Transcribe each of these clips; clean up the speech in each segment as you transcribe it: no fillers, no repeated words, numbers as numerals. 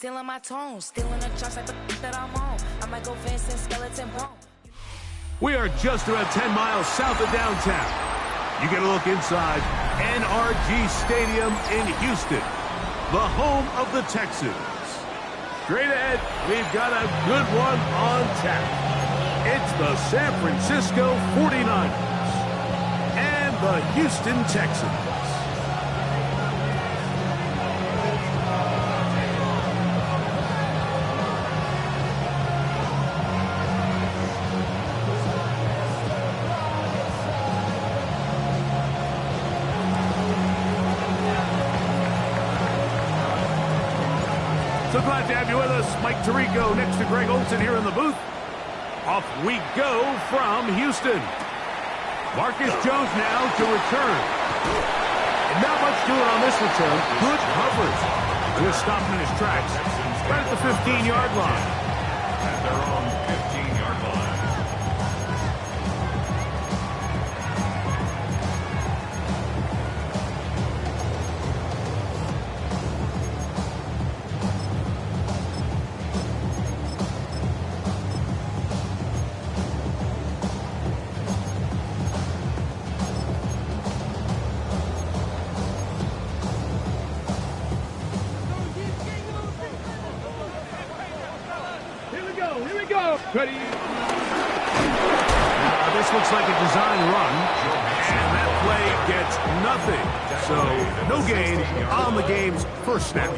Still in my tone, still in the charts like the that I'm on. I might go Vincent Skeleton Bone. We are just about 10 miles south of downtown. You get a look inside NRG Stadium in Houston, the home of the Texans. Straight ahead, we've got a good one on tap. It's the San Francisco 49ers and the Houston Texans. So glad to have you with us. Mike Tirico next to Greg Olsen here in the booth. Off we go from Houston. Marcus Jones now to return. And not much doing on this return. Good coverage. Just stopping in his tracks. Right at the 15-yard line. At their own 15-yard line. Here we go. Ready? This looks like a design run, and that play gets nothing. So, no gain on the game's first snap.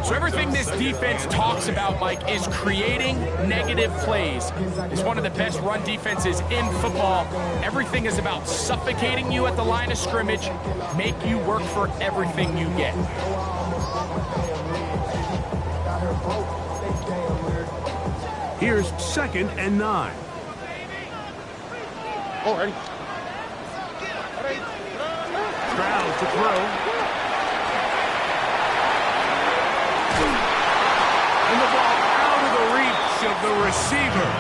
So everything this defense talks about, Mike, is creating negative plays. It's one of the best run defenses in football. Everything is about suffocating you at the line of scrimmage, make you work for everything you get. Here's 2nd and 9. Already. Stroud to throw. And the ball out of the reach of the receiver.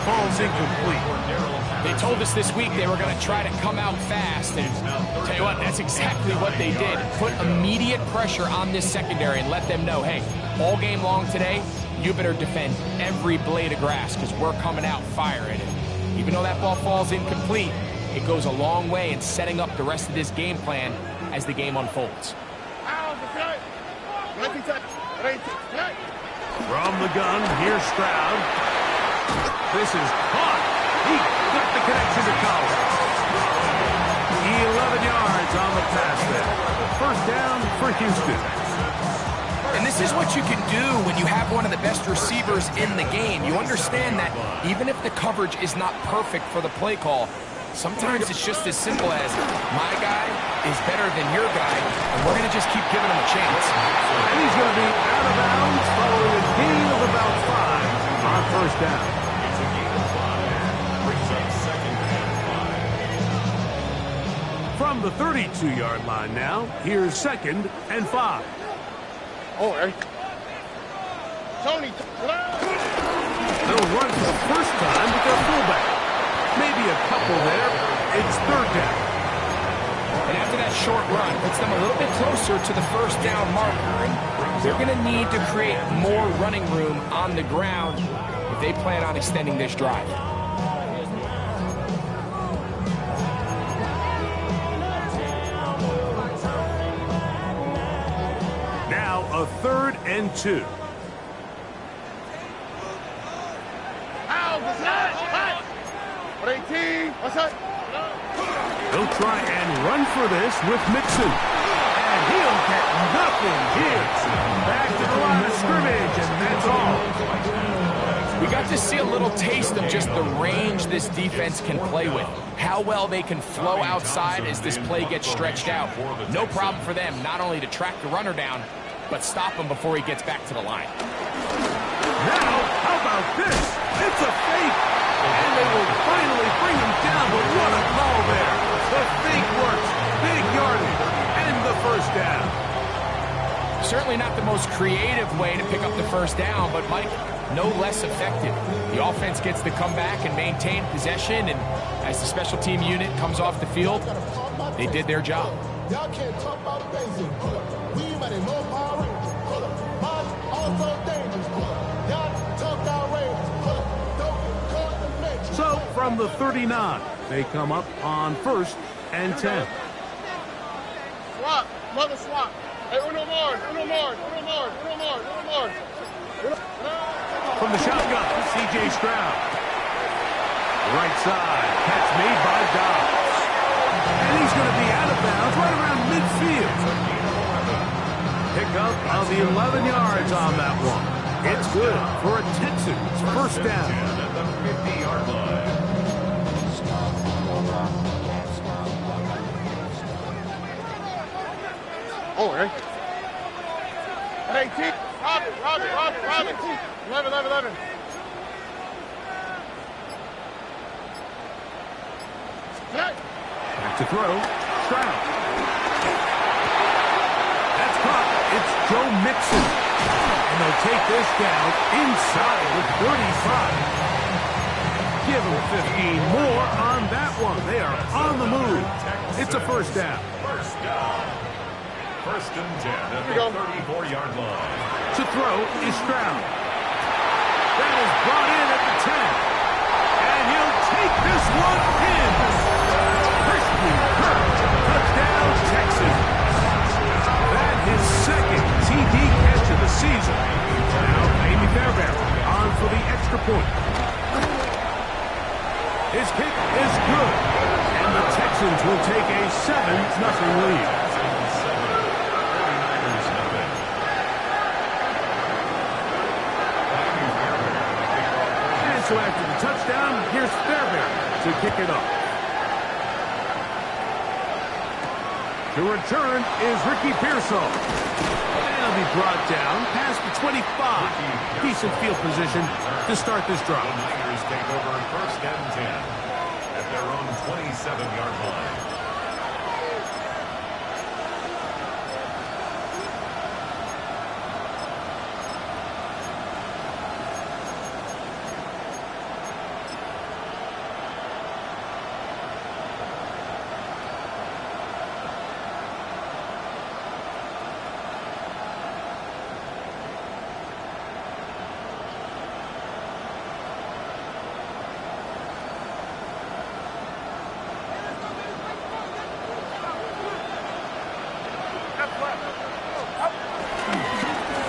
Ball's incomplete. They told us this week they were going to try to come out fast, and tell you what, that's exactly what they did. Put immediate pressure on this secondary and let them know, hey, all game long today, you better defend every blade of grass because we're coming out firing it. Even though that ball falls incomplete, it goes a long way in setting up the rest of this game plan as the game unfolds. From the gun, here's Stroud. This is caught. He got the connection to Collins. 11 yards on the pass there. First down for Houston. And this is what you can do when you have one of the best receivers in the game. You understand that even if the coverage is not perfect for the play call, sometimes it's just as simple as my guy is better than your guy, and we're going to just keep giving him a chance. And he's going to be out of bounds following a gain of about 5 on first down. It's a gain of 5. Brings up 2nd and 5. From the 32-yard line now, here's 2nd and 5. Oh, Tony. They'll run for the first time with their fullback. Maybe a couple there. It's 3rd down. And after that short run, puts them a little bit closer to the first down marker. And they're going to need to create more running room on the ground if they plan on extending this drive. A 3rd and 2. They'll try and run for this with Mixon. And he'll get nothing here. Back to the line of scrimmage, and that's all. We got to see a little taste of just the range this defense can play with. How well they can flow outside as this play gets stretched out. No problem for them not only to track the runner down, but stop him before he gets back to the line. Now, how about this? It's a fake. And they will finally bring him down, but what a call there. The fake works. Big yardage. And the first down. Certainly not the most creative way to pick up the first down, but Mike, no less effective. The offense gets to come back and maintain possession, and as the special team unit comes off the field, they did their job. Y'all can't talk about basic. We might know power. from the 39. They come up on 1st and 10. Swap. Mother swap. Hey, uno more. Uno more. Uno more. Uno more. Uno more. From the shotgun, C.J. Stroud. Right side. Catch made by Dobbs. And he's going to be out of bounds right around midfield. Pick up of the 11 yards on that one. It's good for a Texans first down. At the 50-yard line. Oh, hey. Hey, T. Robin. 11. Back to throw. Stroud. That's caught. It's Joe Mixon. And they'll take this down inside the 35. Give them 15 more on that one. They are on the move. It's a first down. First down. 1st and 10 at the 34-yard line. To throw is Stroud. That is brought in at the 10. And he'll take this one in. Christian Kirk, touchdown Texans. That is second TD catch of the season. Now Amy Fairbairn on for the extra point. His kick is good. And the Texans will take a 7-0 lead. So after the touchdown, here's Fairbairn to kick it off. The return is Ricky Pearsall. And he'll be brought down past the 25. Decent field position to start this drive. The Niners take over 1st and 10 at their own 27-yard line.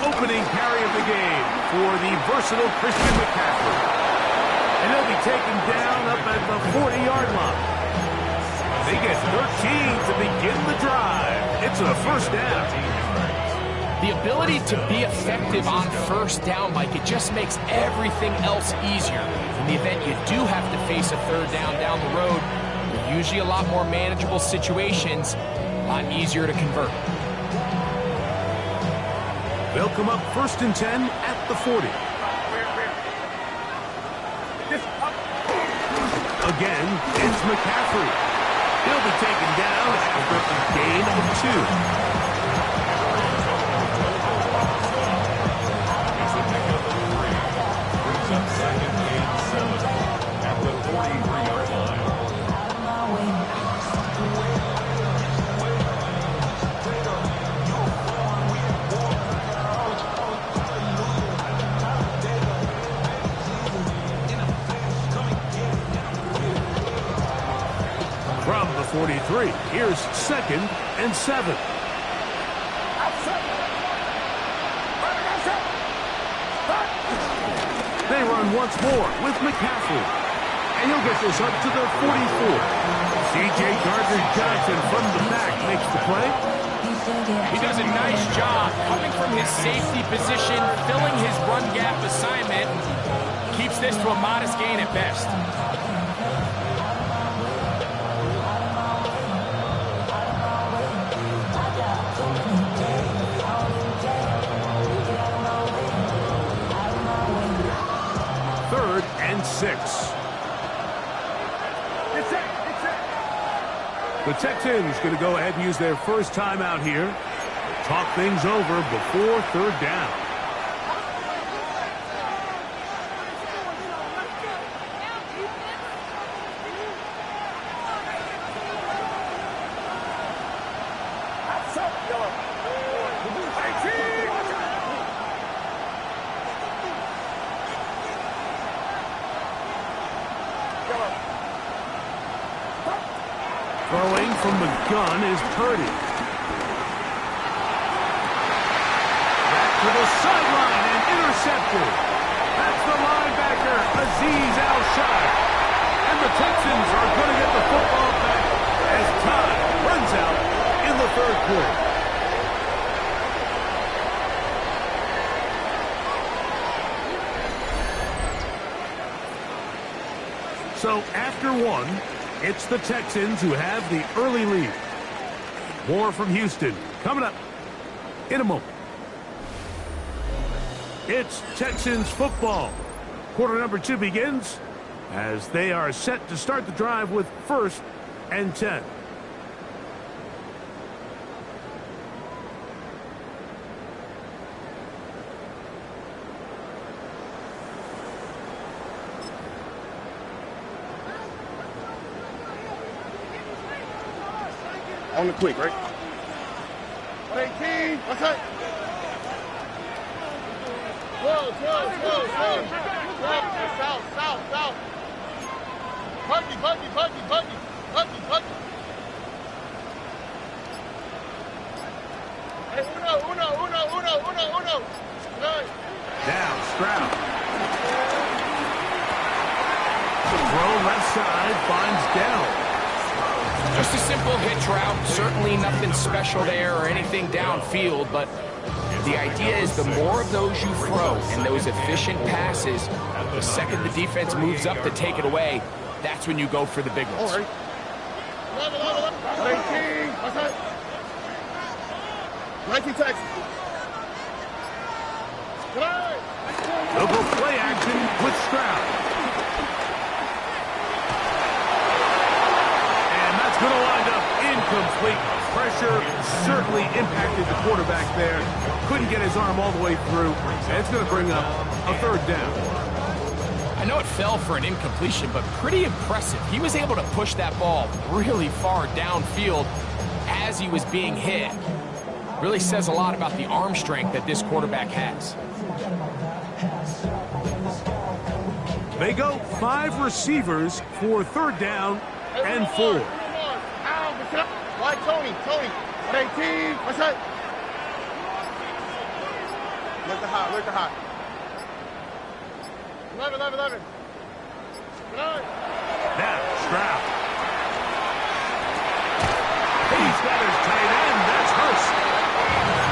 Opening carry of the game for the versatile Christian McCaffrey. And he'll be taken down up at the 40-yard line. They get 13 to begin the drive. It's a first down. The ability to be effective on first down, Mike, it just makes everything else easier. In the event you do have to face a third down the road, they're usually a lot more manageable situations, a lot easier to convert. They'll come up 1st and 10 at the 40. Again, it's McCaffrey. He'll be taken down after a gain of 2. It's a pickup of 3. Brings up 2nd and 7 at the 43-yard line. From the 43, here's 2nd and 7. They run once more with McCaffrey. And he'll get this up to the 44. C.J. Gardner-Johnson from the back makes the play. He does a nice job coming from his safety position, filling his run gap assignment, keeps this to a modest gain at best. Third and 6. The Texans going to go ahead and use their first time out here. Talk things over before third down. Yellow. Throwing from the gun is Purdy. Back to the sideline and intercepted. That's the linebacker, Azeez Al-Shai. And the Texans are going to get the football back as time runs out in the third quarter. So after one, it's the Texans who have the early lead. More from Houston coming up in a moment. It's Texans football. Quarter number 2 begins as they are set to start the drive with 1st and 10. On the quick, right? 18. What's that? 12. South. Buggy. Hey, uno. Nice. Now, Stroud. Throw left side, finds down. Just a simple hitch route. Certainly nothing special there or anything downfield, but the idea is the more of those you throw and those efficient passes, the second the defense moves up to take it away, that's when you go for the big ones. All right. 19. What's that? 19 Texas. They'll go play action with Stroud. Going to wind up incomplete. Pressure certainly impacted the quarterback there. Couldn't get his arm all the way through. And it's going to bring up a 3rd down. I know it fell for an incompletion, but pretty impressive. He was able to push that ball really far downfield as he was being hit. Really says a lot about the arm strength that this quarterback has. They go 5 receivers for 3rd down and 4. Right, Tony. 18. What's that? Look the hot. 11. Now, Stroud. He's got his tight end. That's Hurst.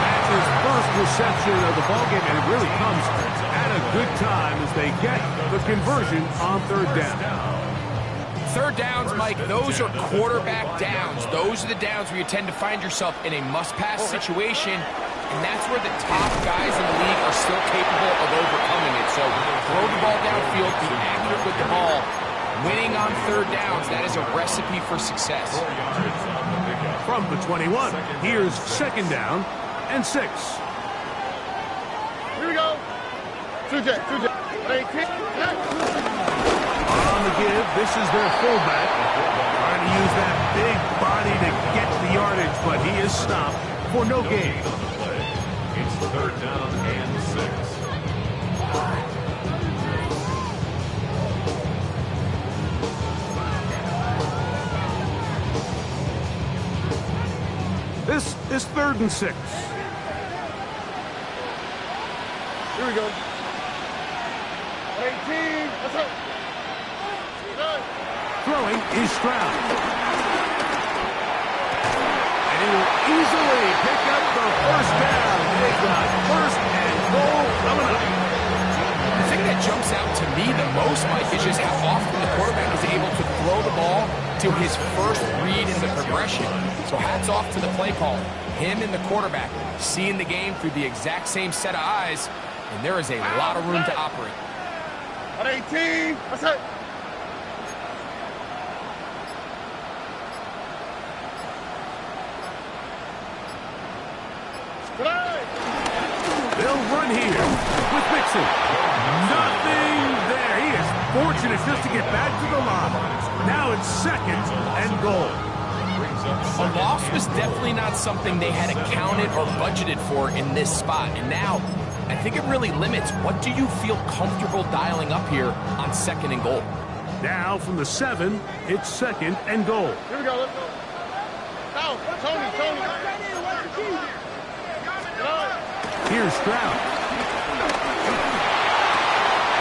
That's his first reception of the ballgame, and it really comes at a good time as they get the conversion on 3rd down. 3rd downs, Mike, those are quarterback downs. Those are the downs where you tend to find yourself in a must-pass situation, and that's where the top guys in the league are still capable of overcoming it. So throw the ball downfield, be accurate with the ball. Winning on 3rd downs, that is a recipe for success. From the 21, here's 2nd down and 6. Here we go. 2J. 18. On the give, this is their fullback. Trying to use that big body to get the yardage, but he is stopped for no gain. It's 3rd down and 6. This is 3rd and 6. Here we go. 18. What's up? Throwing is Stroud. And he will easily pick up the 1st down. They got 1st and goal coming up. The thing that jumps out to me the most, Mike, is just how often the quarterback is able to throw the ball to his first read in the progression. So hats off to the play caller. Him and the quarterback seeing the game through the exact same set of eyes, and there is a lot of room to operate. 18. What's that? They'll run here with Mixon. Nothing there. He is fortunate just to get back to the line. Now it's 2nd and goal. A loss was definitely not something they had accounted or budgeted for in this spot. And now, I think it really limits what do you feel comfortable dialing up here on 2nd and goal. Now from the 7, it's 2nd and goal. Here we go. Let's go. South. Tony. Here's Stroud.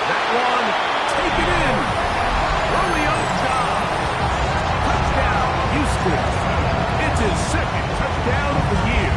That one, taken in. Romeo Ncaa. Touchdown, Houston. It's his second touchdown of the year.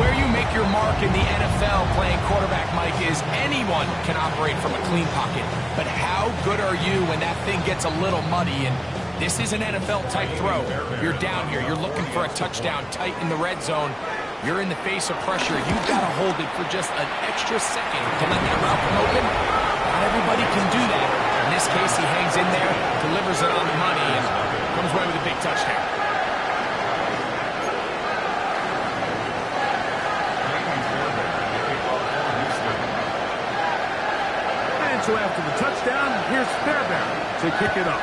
Where you make your mark in the NFL playing quarterback, Mike, is anyone can operate from a clean pocket. But how good are you when that thing gets a little muddy? And this is an NFL-type throw. You're down here. You're looking for a touchdown tight in the red zone. You're in the face of pressure. You've got to hold it for just an extra second to let that route come open. Not everybody can do that. In this case, he hangs in there, delivers it on the money, and comes away with a big touchdown. So after the touchdown, here's Fairbairn to kick it up.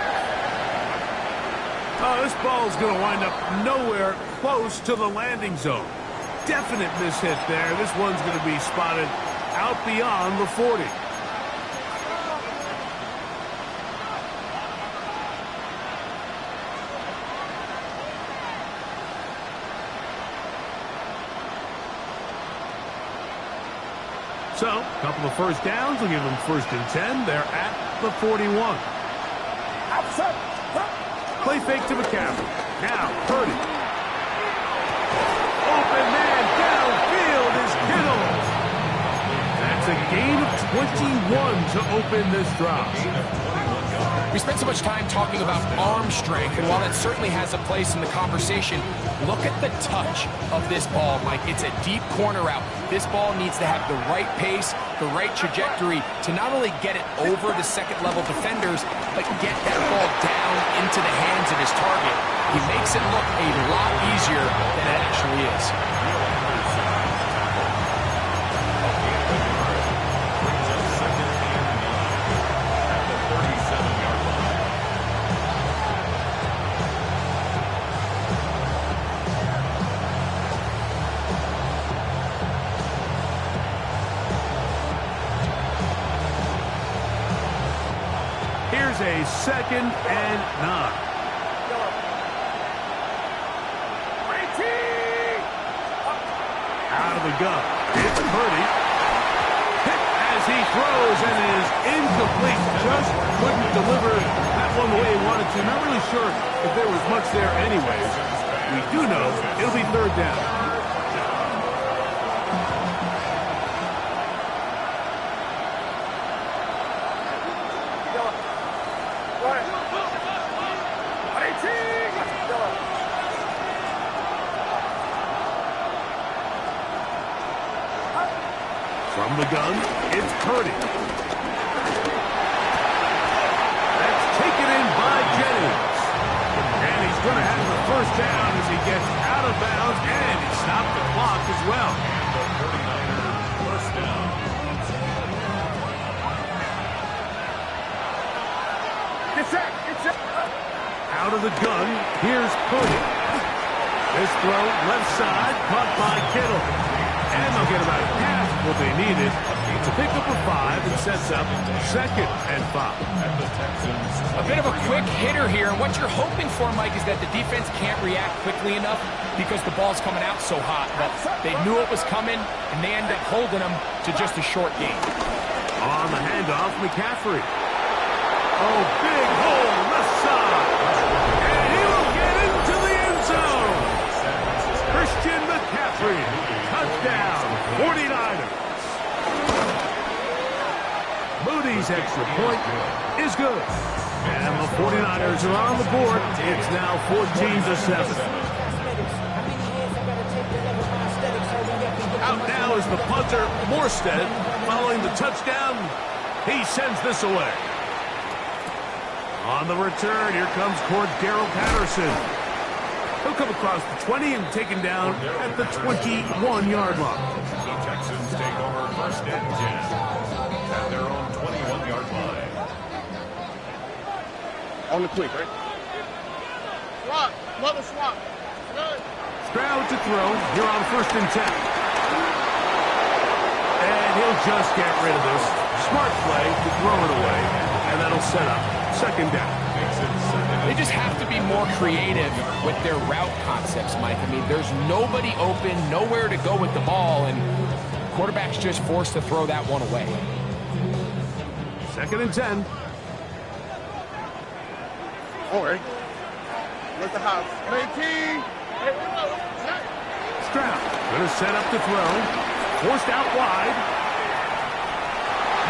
Oh, this ball's going to wind up nowhere close to the landing zone. Definite mishit there. This one's going to be spotted out beyond the 40. So, a couple of first downs will give them 1st and 10. They're at the 41. Play fake to McCaffrey. Now, Purdy. Open man downfield is Kittle. That's a gain of 21 to open this drive. We spent so much time talking about arm strength, and while that certainly has a place in the conversation, look at the touch of this ball, Mike. It's a deep corner route. This ball needs to have the right pace, the right trajectory to not only get it over the second-level defenders, but get that ball down into the hands of his target. He makes it look a lot easier than it actually is. Here's a 2nd and 9. Out of the gun. It's Purdy. Hit as he throws and is incomplete. Just couldn't deliver that one the way he wanted to. Not really sure if there was much there anyways. We do know it'll be 3rd down. From the gun, it's Purdy. That's taken in by Jennings. And he's going to have the 1st down as he gets out of bounds, and he stopped the clock as well. Out of the gun, here's Purdy. This throw, left side, caught by Kittle. And they'll get about half what they needed to pick up a 5 and sets up 2nd and 5. A bit of a quick hitter here, and what you're hoping for, Mike, is that the defense can't react quickly enough because the ball's coming out so hot. But they knew it was coming, and they end up holding them to just a short gain. On the handoff, McCaffrey. Oh, big hole, left side. And he will get into the end zone. Christian McCaffrey. Touchdown, 49ers. Moody's extra point is good. And the 49ers are on the board. It's now 14-7. Out now is the punter, Morstead. Following the touchdown, he sends this away. On the return, here comes Cordero Patterson. He'll come across the 20 and taken down at the 21-yard line. The Texans take over 1st and 10 at their own 21-yard line. On the quick, right? Swap. Another swap. Good. Stroud to throw. Here on 1st and 10. And he'll just get rid of this. Smart play to throw it away. And that'll set up second down. They just have to be more creative with their route concepts, Mike. I mean, there's nobody open, nowhere to go with the ball, and quarterback's just forced to throw that one away. Second and 10. All right. Where's the house? 19. Stroud going to set up to throw. Forced out wide.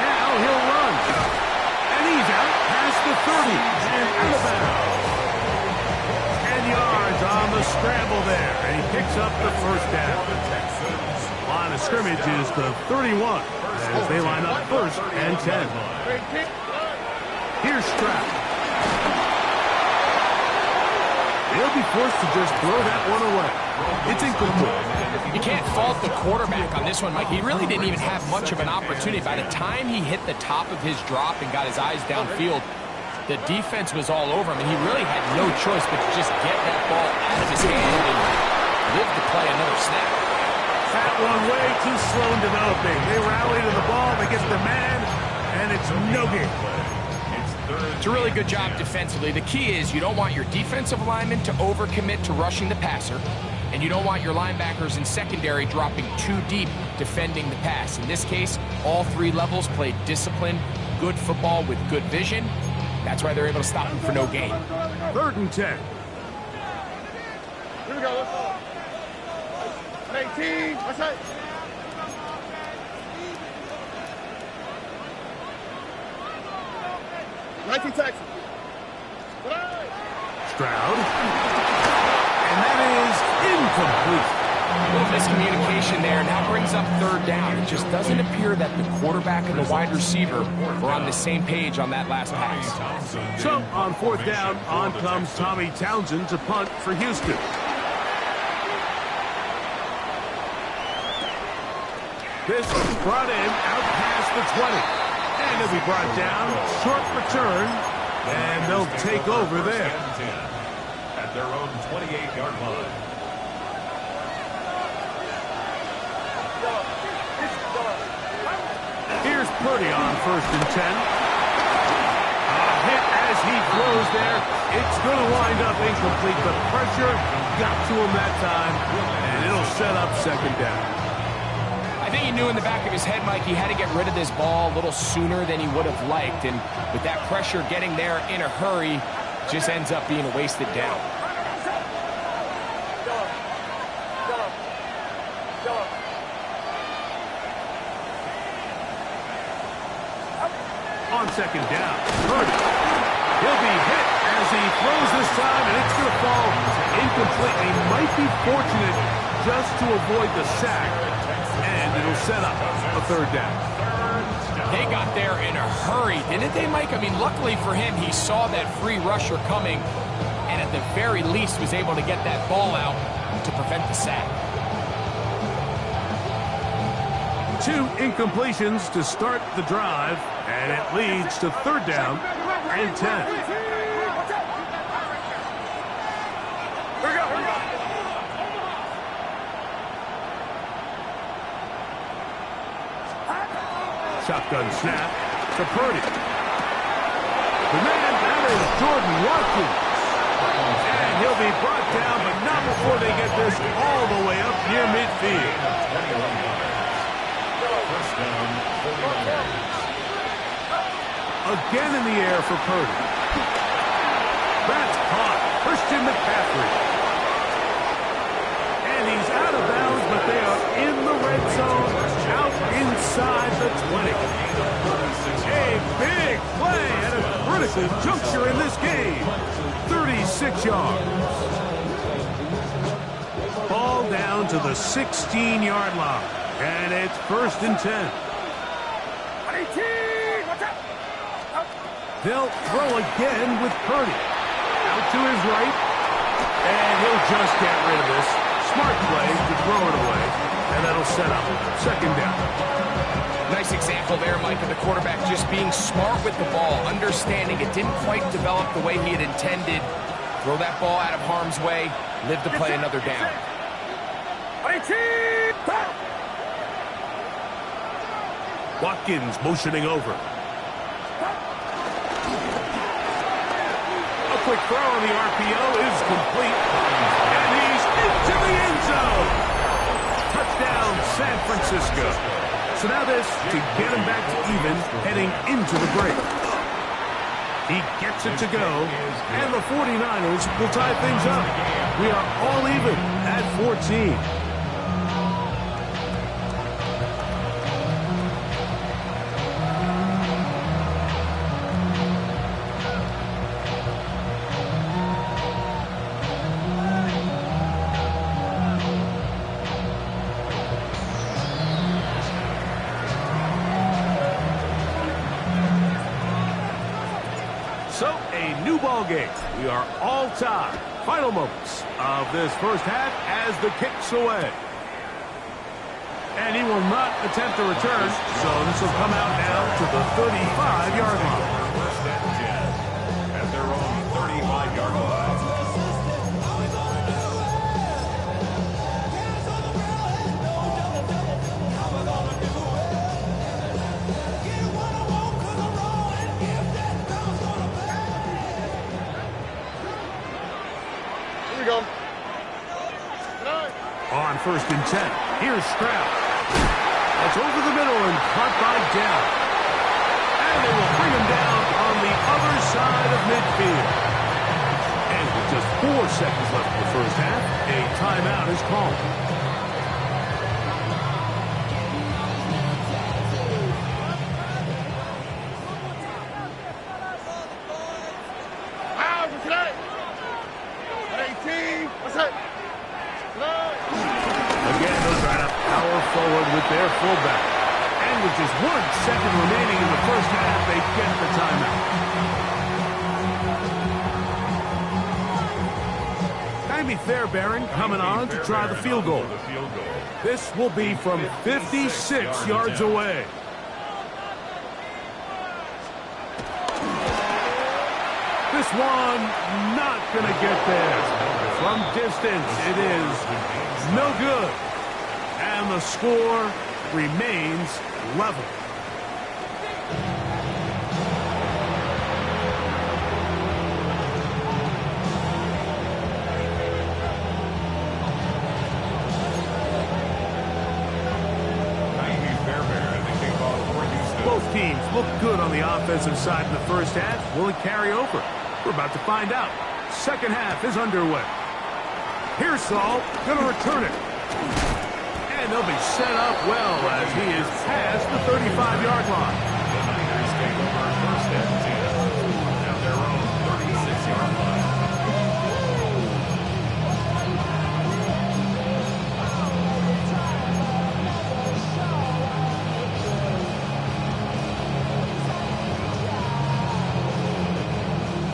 Now he'll run. And he's out past the 30 and out of bounds. 10 yards on the scramble there. And he picks up the first down. Line of scrimmage is the 31 as they line up first and 10. Here's Stroud. They'll be forced to just throw that one away. It's incomplete. You can't fault the quarterback on this one, Mike. He really didn't even have much of an opportunity. By the time he hit the top of his drop and got his eyes downfield, the defense was all over him, and he really had no choice but to just get that ball out of his hand and live to play another snap. That one way too slow in developing. They rally to the ball, they get the man, and it's no game. It's a really good job defensively. The key is you don't want your defensive linemen to overcommit to rushing the passer, and you don't want your linebackers in secondary dropping too deep defending the pass. In this case, all three levels played disciplined, good football with good vision. That's why they're able to stop him for no gain. Third and 10. Here we go. Let's go. 19. What's that? Texas. Stroud. And that is incomplete. A little miscommunication there, and that brings up third down. It just doesn't appear that the quarterback and the wide receiver were on the same page on that last pass. So, on fourth down, on comes Tommy Townsend to punt for Houston. This is brought in out past the 20. And it'll be brought down, short return, and they'll take over there. At their own 28-yard line. Here's Purdy on first and 10. A hit as he throws there. It's going to wind up incomplete. The pressure got to him that time, and it'll set up second down. I think he knew in the back of his head, Mike, he had to get rid of this ball a little sooner than he would have liked. And with that pressure getting there in a hurry, just ends up being a wasted down. On second down, Purdy. He'll be hit as he throws this time, and it's going to fall incomplete. He might be fortunate just to avoid the sack. And it'll set up a third down. They got there in a hurry, didn't they, Mike? I mean, luckily for him, he saw that free rusher coming and at the very least was able to get that ball out to prevent the sack. 2 incompletions to start the drive, and it leads to third down and 10. Shotgun snap to Purdy. The man, that is Jordan Watkins. And he'll be brought down, but not before they get this all the way up near midfield. First down, 49ers. Again in the air for Purdy. That's caught. Christian McCaffrey. And he's out of bounds, but they are in the red zone, out inside the 20. A big play at a critical juncture in this game. 36 yards. Ball down to the 16-yard line. And it's first and 10. They'll throw again with Purdy. Out to his right. And he'll just get rid of this. Smart play to throw it away. And that'll set up second down. Nice example there, Mike, of the quarterback just being smart with the ball, understanding it didn't quite develop the way he had intended. Throw that ball out of harm's way, live to play another down. Watkins motioning over. quick throw on the RPO is complete. And he's into the end zone. Touchdown, San Francisco. So now this to get him back to even heading into the break. He gets it to go, and the 49ers will tie things up. We are all even at 14. So, a new ball game. We are all tied. Final moments of this first half as the kick's away. And he will not attempt a return, so this will come out now to the 35-yard line. First and 10 at their own 35-yard line. Here we go. On 1st and 10, here's Stroud. That's over the middle and caught by Down. And they will bring him down on the other side of midfield. And with just 4 seconds left in the first half, a timeout is called. Again, they'll try to power forward with their fullback. And with just 1 second remaining in the first half, they get the timeout. Jamie Fairbairn coming on to try the field goal. This will be from 56 yards away. This one not going to get there. From distance, it is no good. And the score remains level. Both teams look good on the offensive side in the first half. Will it carry over? We're about to find out. Second half is underway. Here's Saul, going to return it. And they'll be set up well as he is past the 35-yard line. The Niners take over 1st and 10 at their own 36-yard line.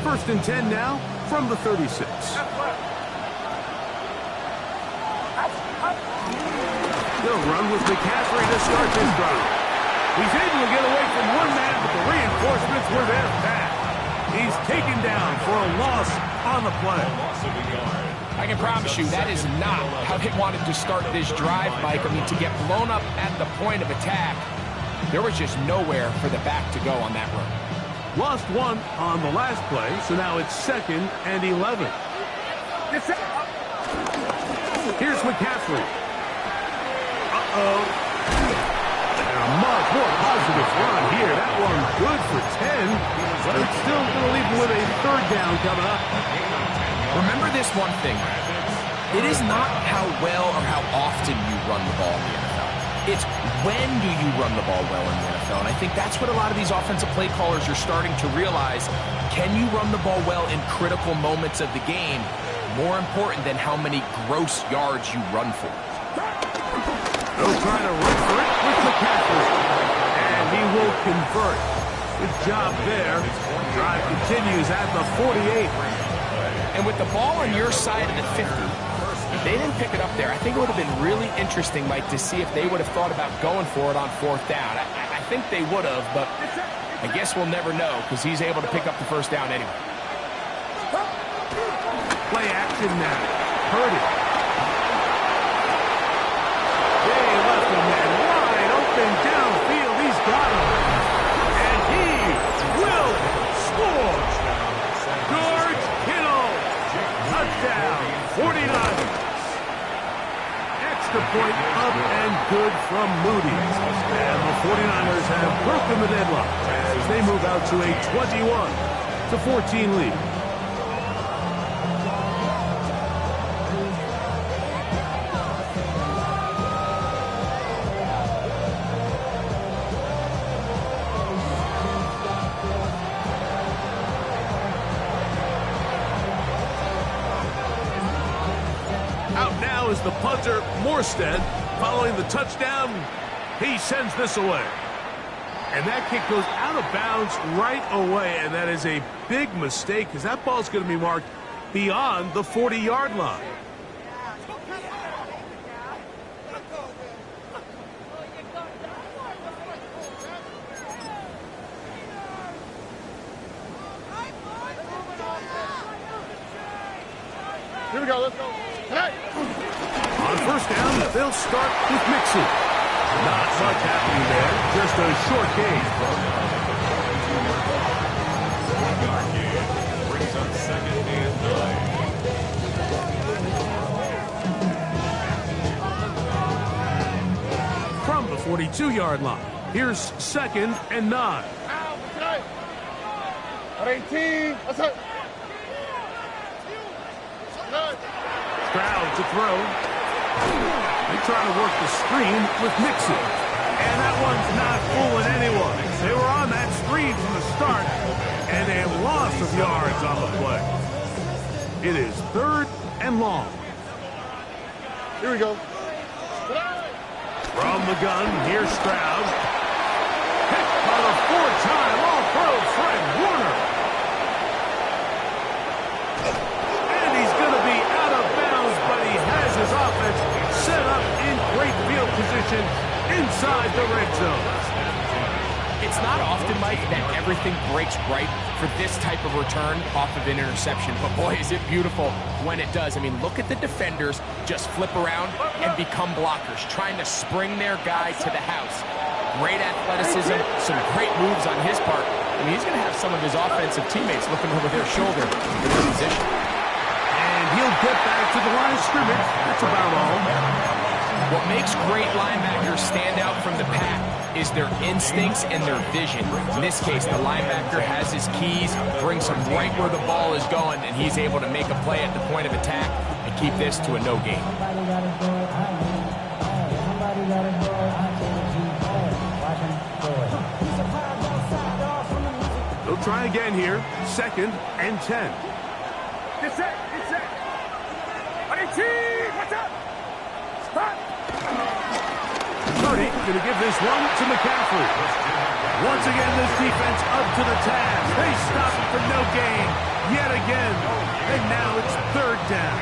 First and 10 now from the 36. They'll run with McCaffrey to start this drive. He's able to get away from one man, but the reinforcements were there fast. He's taken down for a loss on the play. Loss of a yard. I can promise you that is not how they wanted to start this drive, Mike. I mean, to get blown up at the point of attack, there was just nowhere for the back to go on that run. Lost 1 on the last play, so now it's 2nd and 11. Here's McCaffrey. And a much more positive run here. That one good for 10, but it's still going to leave him with a 3rd down coming up. Remember this one thing. It is not how well or how often you run the ball in the NFL. It's when do you run the ball well in the NFL. And I think that's what a lot of these offensive play callers are starting to realize. Can you run the ball well in critical moments of the game? More important than how many gross yards you run for. They'll try to run for it with McCaffrey. And he will convert. Good job there. Drive continues at the 48. And with the ball on your side of the 50, they didn't pick it up there. I think it would have been really interesting, Mike, to see if they would have thought about going for it on 4th down. I think they would have, but I guess we'll never know because he's able to pick up the 1st down anyway. Play action now. Purdy. They left him man wide open downfield. He's got him. And he will score. George from Moody. And the 49ers have broken the deadlock as they move out to a 21-14 lead. Out now is the punter, Morstead. Following the touchdown, he sends this away. And that kick goes out of bounds right away, and that is a big mistake because that ball's going to be marked beyond the 40-yard line. Here we go, let's go. Hey! On first down, they'll start with Mixon. Not much happening there, just a short gain. Brings up 2nd and 9. From the 42-yard line, here's 2nd and 9. At 18, let's go. Stroud to throw. They try to work the screen with Mixon. And that one's not fooling anyone. They were on that screen from the start, and a loss of yards on the play. It is 3rd and long. Here we go. From the gun, here's Stroud. Hit by the 4-time All-Pro Fred Warner. And he's going to be out of bounds, but he has his offense set up in great field position inside the red zone. It's not often, Mike, that everything breaks right for this type of return off of an interception. But boy, is it beautiful when it does. I mean, look at the defenders just flip around and become blockers, trying to spring their guy to the house. Great athleticism, some great moves on his part. I mean, he's going to have some of his offensive teammates looking over their shoulder for this position. And he'll get back to the line of scrimmage. That's about all. What makes great linebackers stand out from the pack is their instincts and their vision. In this case, the linebacker has his keys, brings him right where the ball is going, and he's able to make a play at the point of attack and keep this to a no gain. They'll try again here. 2nd and 10. Get set, get set. 18, watch out. Stop. Purdy going to give this one to McCaffrey. Once again, this defense up to the task. They stop it for no gain yet again. And now it's 3rd down.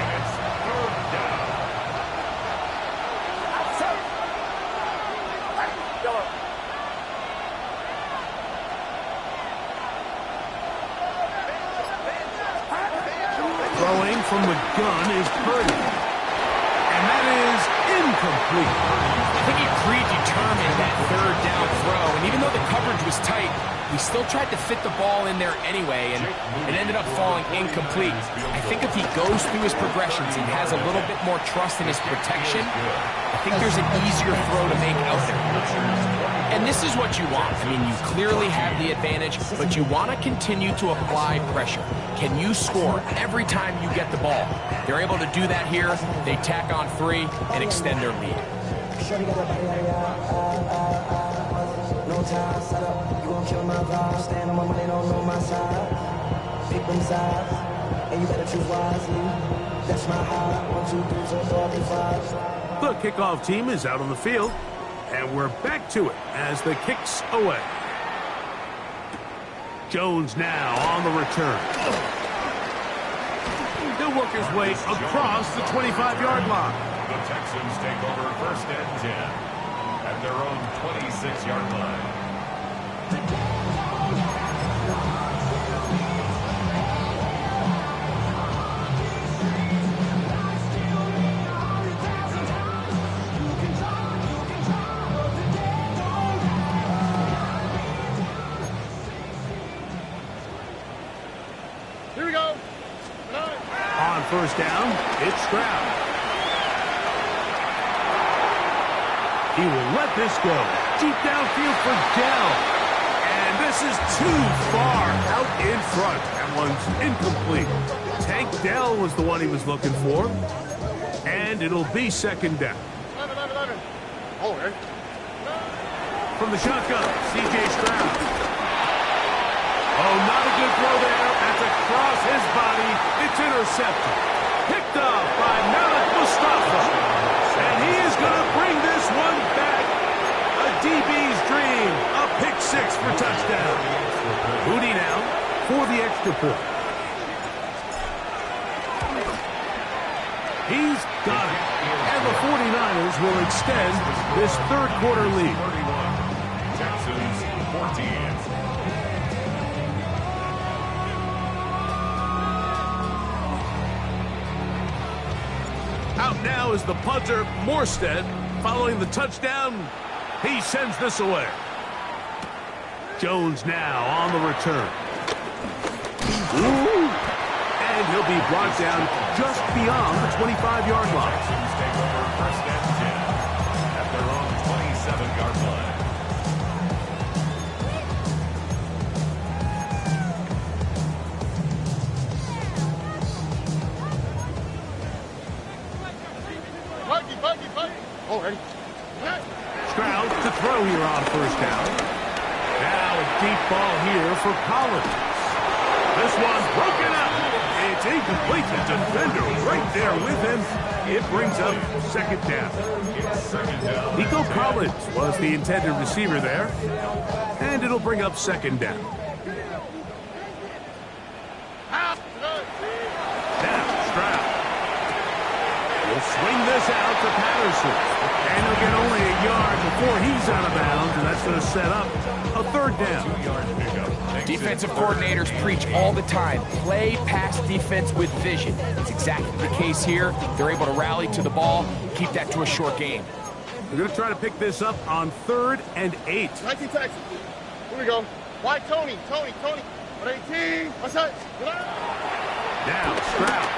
Throwing from the gun is Purdy. And that is incomplete. I think he predetermined that 3rd down throw, and even though the coverage was tight, he still tried to fit the ball in there anyway, and it ended up falling incomplete. I think if he goes through his progressions and has a little bit more trust in his protection, I think there's an easier throw to make out there. And this is what you want. I mean, you clearly have the advantage, but you want to continue to apply pressure. Can you score every time you get the ball? They're able to do that here. They tack on 3 and extend their lead. No time, set up, you gon' kill my vibe. Stand on my money, don't know my side. Pick them sides, and you better choose wisely. That's my high. 1, 2, 3, 4, 5. The kickoff team is out on the field, and we're back to it as the kick's away. Jones now on the return. He'll work his way across the 25-yard line. The Texans take over 1st and 10 at their own 26-yard line. Here we go. On first down, it's Stroud. He will let this go. Deep downfield for Dell. And this is too far out in front. That one's incomplete. Tank Dell was the one he was looking for. And it'll be second down. 11. Oh, okay. From the shotgun, C.J. Stroud. Oh, not a good throw there. That's across his body. It's intercepted. Picked off by Malik Mustafa. And he is going to bring this one back. A DB's dream. A pick six for touchdown. Moody now for the extra point. He's got it. And the 49ers will extend this third quarter lead. 31. Texans 14. Out now is the punter, Morstead. Following the touchdown, he sends this away. Jones now on the return. Ooh. And he'll be brought down just beyond the 25-yard line. Texans take over first and 10 at their own 27-yard line. Buggy. Oh, ready. Stroud to throw here on first down. Now a deep ball here for Collins. This one's broken up. It's incomplete. The defender right there with him. It brings up second down. Nico Collins was the intended receiver there. And it'll bring up second down. Now Stroud will swing this out to Patterson. And he'll get only a yard before he's out of bounds. And that's going to set up a third down. 2-yard pickup. Defensive coordinators preach all the time, play pass defense with vision. It's exactly the case here. They're able to rally to the ball, keep that to a short game. We're going to try to pick this up on 3rd and 8. 19 Texans. Here we go. Why Tony? 18. What's that? Now Stroud.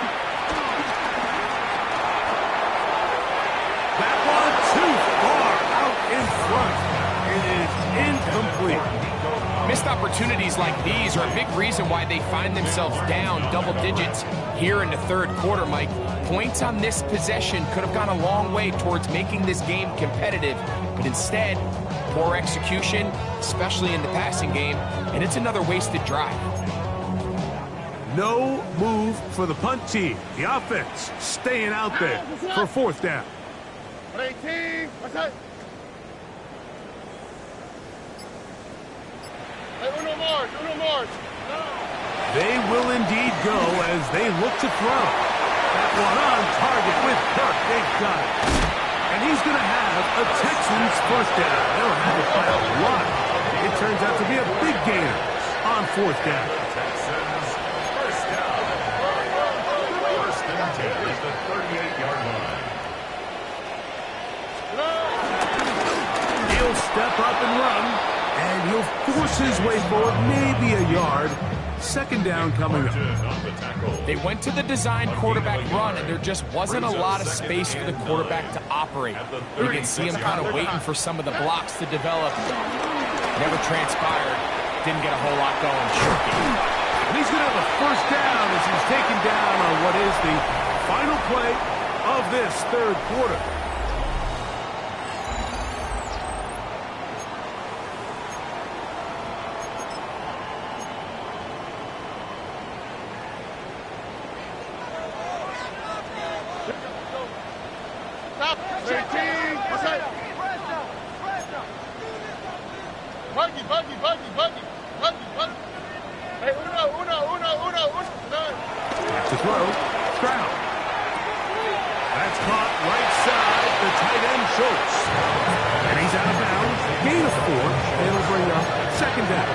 That one too far out in front. It is incomplete. Missed opportunities like these are a big reason why they find themselves down double digits here in the third quarter, Mike. Points on this possession could have gone a long way towards making this game competitive, but instead, poor execution, especially in the passing game, and it's another wasted drive. No move for the punt team. The offense staying out there for fourth down. 18. What's that? Hey, uno more. No. They will indeed go as they look to throw. That one on target with Kirk. They've got it. And he's going to have a Texans first down. They'll have it by a lot. It turns out to be a big gainer on fourth down. Texans first down. First and 10 is the 38-yard line. He'll step up and run, and he'll force his way forward, maybe a yard. Second down coming up. They went to the design quarterback run, and there just wasn't a lot of space for the quarterback to operate. You can see him kind of waiting for some of the blocks to develop. Never transpired. Didn't get a whole lot going. And he's going to have a first down as he's taken down on what is the final play of this third quarter. Stop. 18. What's that? Buggy. Hey, uno. To throw, Stroud. That's caught right side, the tight end Schultz. And he's out of bounds. Gain of 4. It'll bring up second down.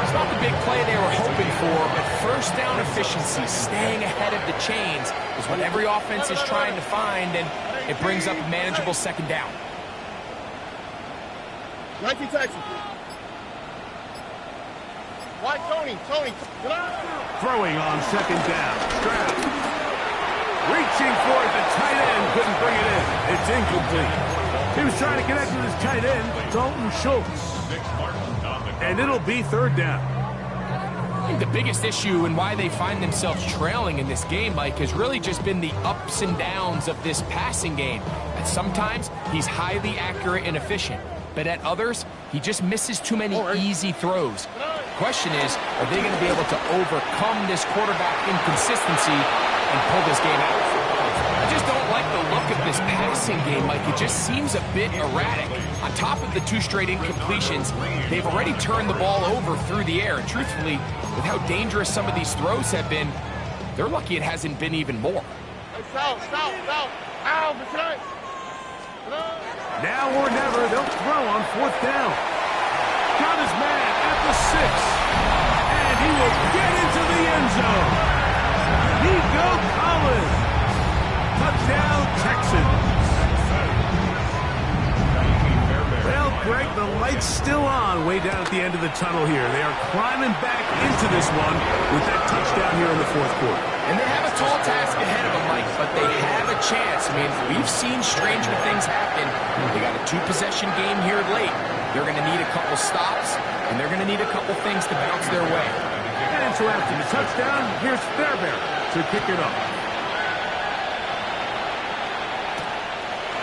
It's not the big play they were hoping for, but first down efficiency, staying ahead of the chains, is what every offense is trying to find, and it brings up a manageable second down. 19 Texans. Why Tony? Throwing on second down. Stroud. Reaching for it. The tight end couldn't bring it in. It's incomplete. He was trying to connect with his tight end, Dalton Schultz. And it'll be third down. I think the biggest issue and why they find themselves trailing in this game, Mike, has really just been the ups and downs of this passing game. And sometimes he's highly accurate and efficient, but at others, he just misses too many easy throws. Question is, are they going to be able to overcome this quarterback inconsistency and pull this game out? I just don't like the look of this passing game, Mike. It just seems a bit erratic. On top of the 2 straight incompletions, they've already turned the ball over through the air. And truthfully, with how dangerous some of these throws have been, they're lucky it hasn't been even more. Now or never, they'll throw on 4th down. Got his man at the 6. And he will get into the end zone. Nico Collins. Touchdown, Texans. Well, Greg, the light's still on way down at the end of the tunnel here. They are climbing back into this one with that touchdown here in the 4th quarter. And they have a tall task ahead of them, Mike, but they have a chance. I mean, we've seen stranger things happen. They got a 2-possession game here late. They're going to need a couple stops, and they're going to need a couple things to bounce their way. And so after the touchdown, here's Fairbairn to kick it off.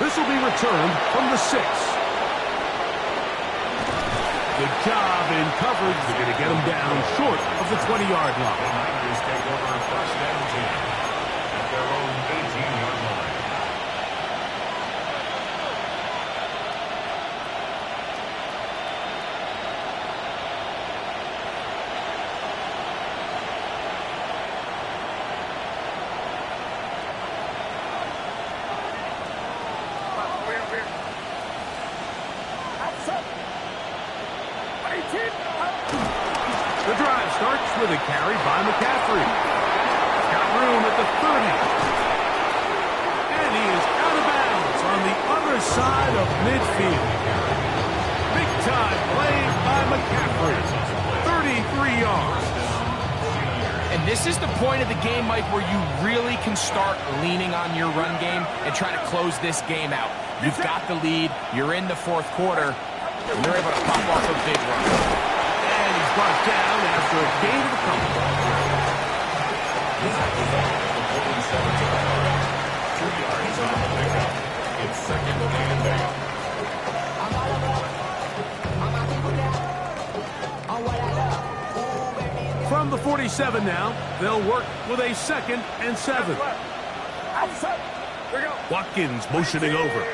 This will be returned from the 6. Good job in coverage. They're going to get him down short of the 20-yard line. Niners take over 1st and 10 at their own 18-yard line. The drive starts with a carry by McCaffrey. Got room at the 30. And he is out of bounds on the other side of midfield. Big time play by McCaffrey. 33 yards. And this is the point of the game, Mike, where you really can start leaning on your run game and try to close this game out. You've got the lead. You're in the 4th quarter. And they're able to pop off a big run. And he's brought down after a gain of a couple. 2 yards on the pickup. It's 2nd and 8. From the 47 now, they'll work with a 2nd and 7. Watkins motioning over.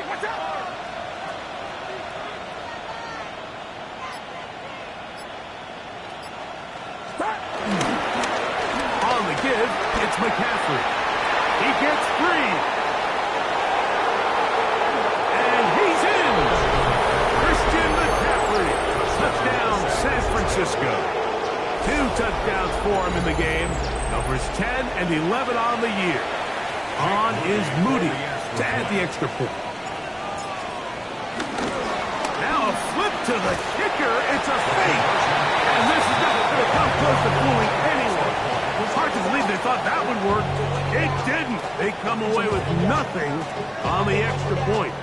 On the give, it's McCaffrey. He gets 3. And he's in. Christian McCaffrey. Touchdown, San Francisco. 2 touchdowns for him in the game. Numbers 10 and 11 on the year. On is Moody to add the extra point. Now a flip to the kicker. It's a fake. And this is not going to come close to fooling anyone. It's hard to believe they thought that would work. It didn't. They come away with nothing on the extra point.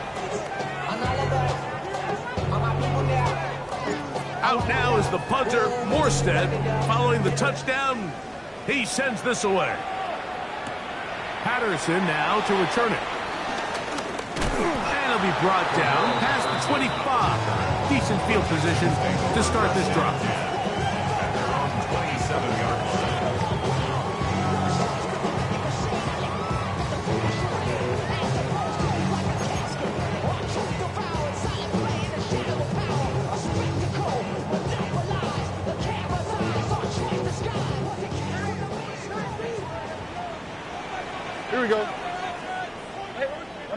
Out now is the punter, Morstead. Following the touchdown, he sends this away. Patterson now to return it. And he'll be brought down past the 25. Decent field position to start this drive. 27-yard line. Here we go.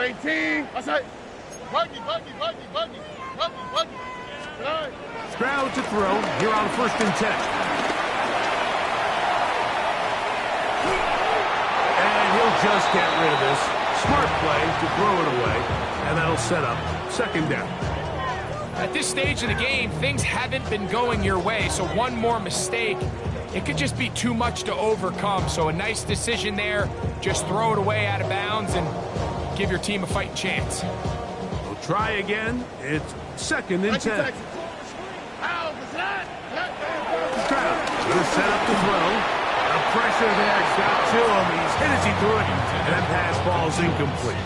18. I say, buggy. Stroud to throw here on 1st and 10. And he'll just get rid of this. Smart play to throw it away. And that'll set up 2nd down. At this stage of the game, things haven't been going your way, so one more mistake, it could just be too much to overcome. So a nice decision there. Just throw it away out of bounds and give your team a fighting chance. try again. It's 2nd and 10. Stroud will set up the throw. The pressure there got to him. He's hit as he threw it, and that pass falls incomplete.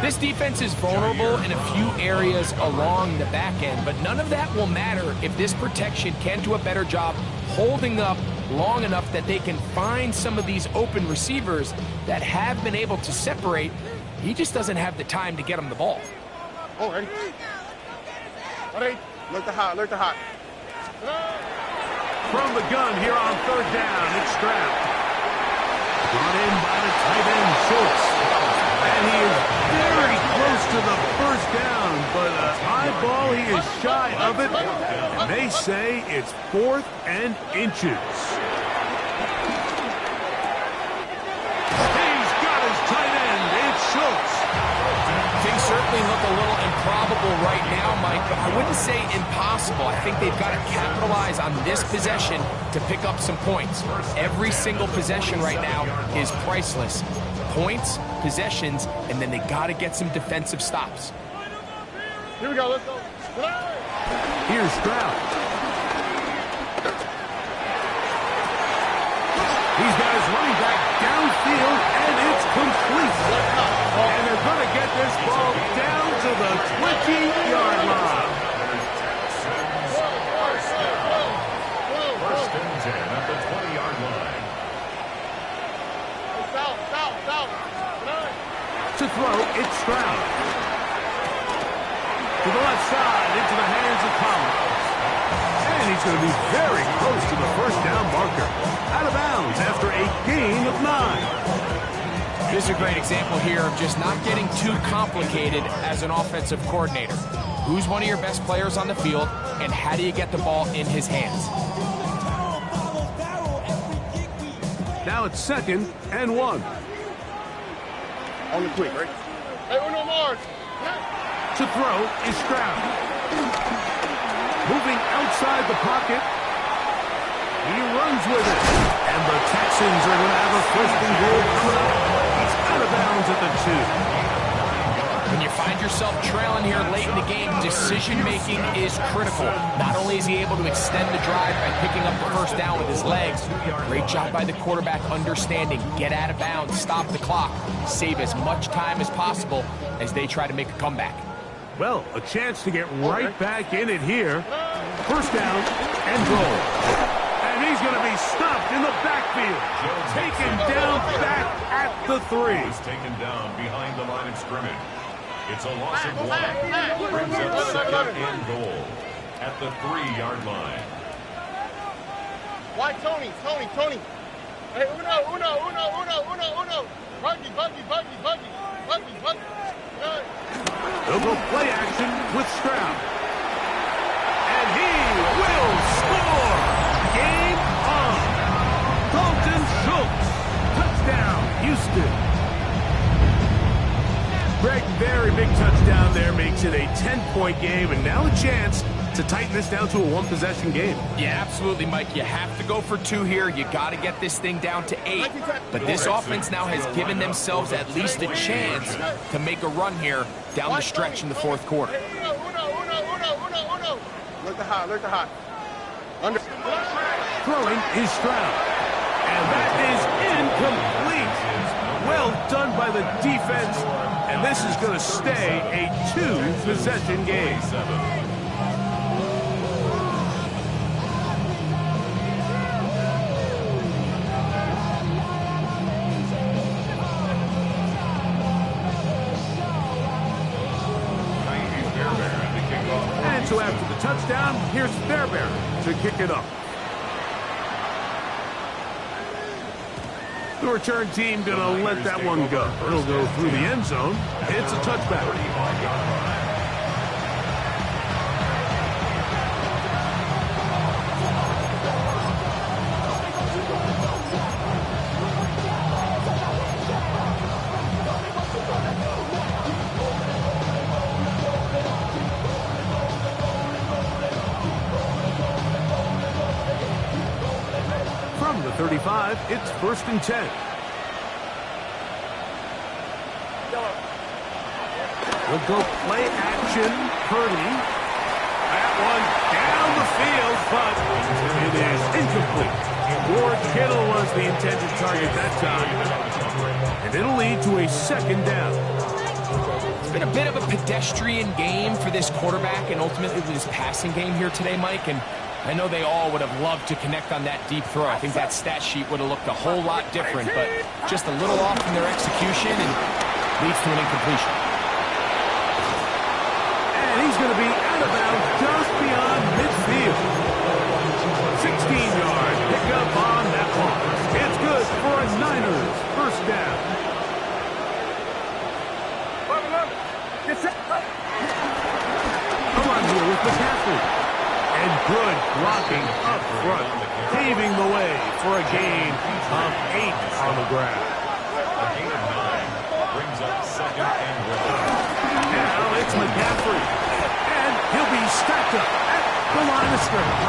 This defense is vulnerable in a few areas along the back end, but none of that will matter if this protection can do a better job holding up long enough that they can find some of these open receivers that have been able to separate. He just doesn't have the time to get them the ball. Oh, ready? Ready? Look the hot, look the hot. From the gun here on 3rd down, it's Stroud. Brought in by the tight end, Schultz. And he is very close to the 1st down, but high ball, he is shy of it. And they say it's 4th and inches. He's got his tight end. It's Schultz. Things certainly look a little improbable right now, Mike, but I wouldn't say impossible. I think they've got to capitalize on this possession to pick up some points. Every single possession right now is priceless. Points, possessions, and then they got to get some defensive stops. Here we go, let's go. Here's Stroud. He's got his running back downfield, and it's complete. And they're going to get this ball down to the 20-yard line. 1st and 10 at the 20-yard line. To throw, it's Stroud. To the left side, into the hands of Collins. And he's going to be very close to the 1st down marker. Out of bounds after a gain of 9. This is a great example here of just not getting too complicated as an offensive coordinator. Who's one of your best players on the field, and how do you get the ball in his hands? Now it's 2nd and 1. On the quick, right? Hey, Uno Mars. To throw is Stroud. Moving outside the pocket. He runs with it. And the Texans are going to have a 1st and goal coming up. He's out of bounds at the 2. When you find yourself trailing here late in the game, decision-making is critical. Not only is he able to extend the drive by picking up the 1st down with his legs, great job by the quarterback understanding, get out of bounds, stop the clock, save as much time as possible as they try to make a comeback. Well, a chance to get right back in it here. 1st down and goal. And he's going to be stopped in the backfield. Taken down back at the 3. He's taken down behind the line of scrimmage. It's a loss of 1. Brings up 2nd and goal at the 3-yard line. Why Tony? Hey, Uno. Buggy. They'll go play action with Stroud. And he will score! Game on! Dalton Schultz. Touchdown, Houston. Greg, very big touchdown there, makes it a 10-point game, and now a chance to tighten this down to a 1-possession game. Yeah, absolutely, Mike. You have to go for 2 here. You got to get this thing down to 8. But this offense now has given themselves at least a chance to make a run here down the stretch in the 4th quarter. Uno. Look the hot. Under. Throwing is Stroud. And that is incomplete. Well done by the defense. And this is going to stay a 2-possession game. And so after the touchdown, here's Fairbairn to kick it up. The return team going to let that one go. It'll go through the end zone. It's a touchback. From the 35, it's 1st and 10. He'll go play action. Purdy. That one down the field, but it is incomplete. Ward Kittle was the intended target that time. And it'll lead to a second down. It's been a bit of a pedestrian game for this quarterback and ultimately this passing game here today, Mike. And I know they all would have loved to connect on that deep throw. I think that stat sheet would have looked a whole lot different, but just a little off in their execution and leads to an incompletion. And he's going to be out of bounds just beyond midfield. 16-yard pickup on that one. It's good for a Niners first down. Come on here with McCaffrey. And good blocking up front, paving the way for a gain of 8 on the ground. A gain of 9 brings up second and goal. Now it's McCaffrey. And he'll be stacked up at the line of scrimmage.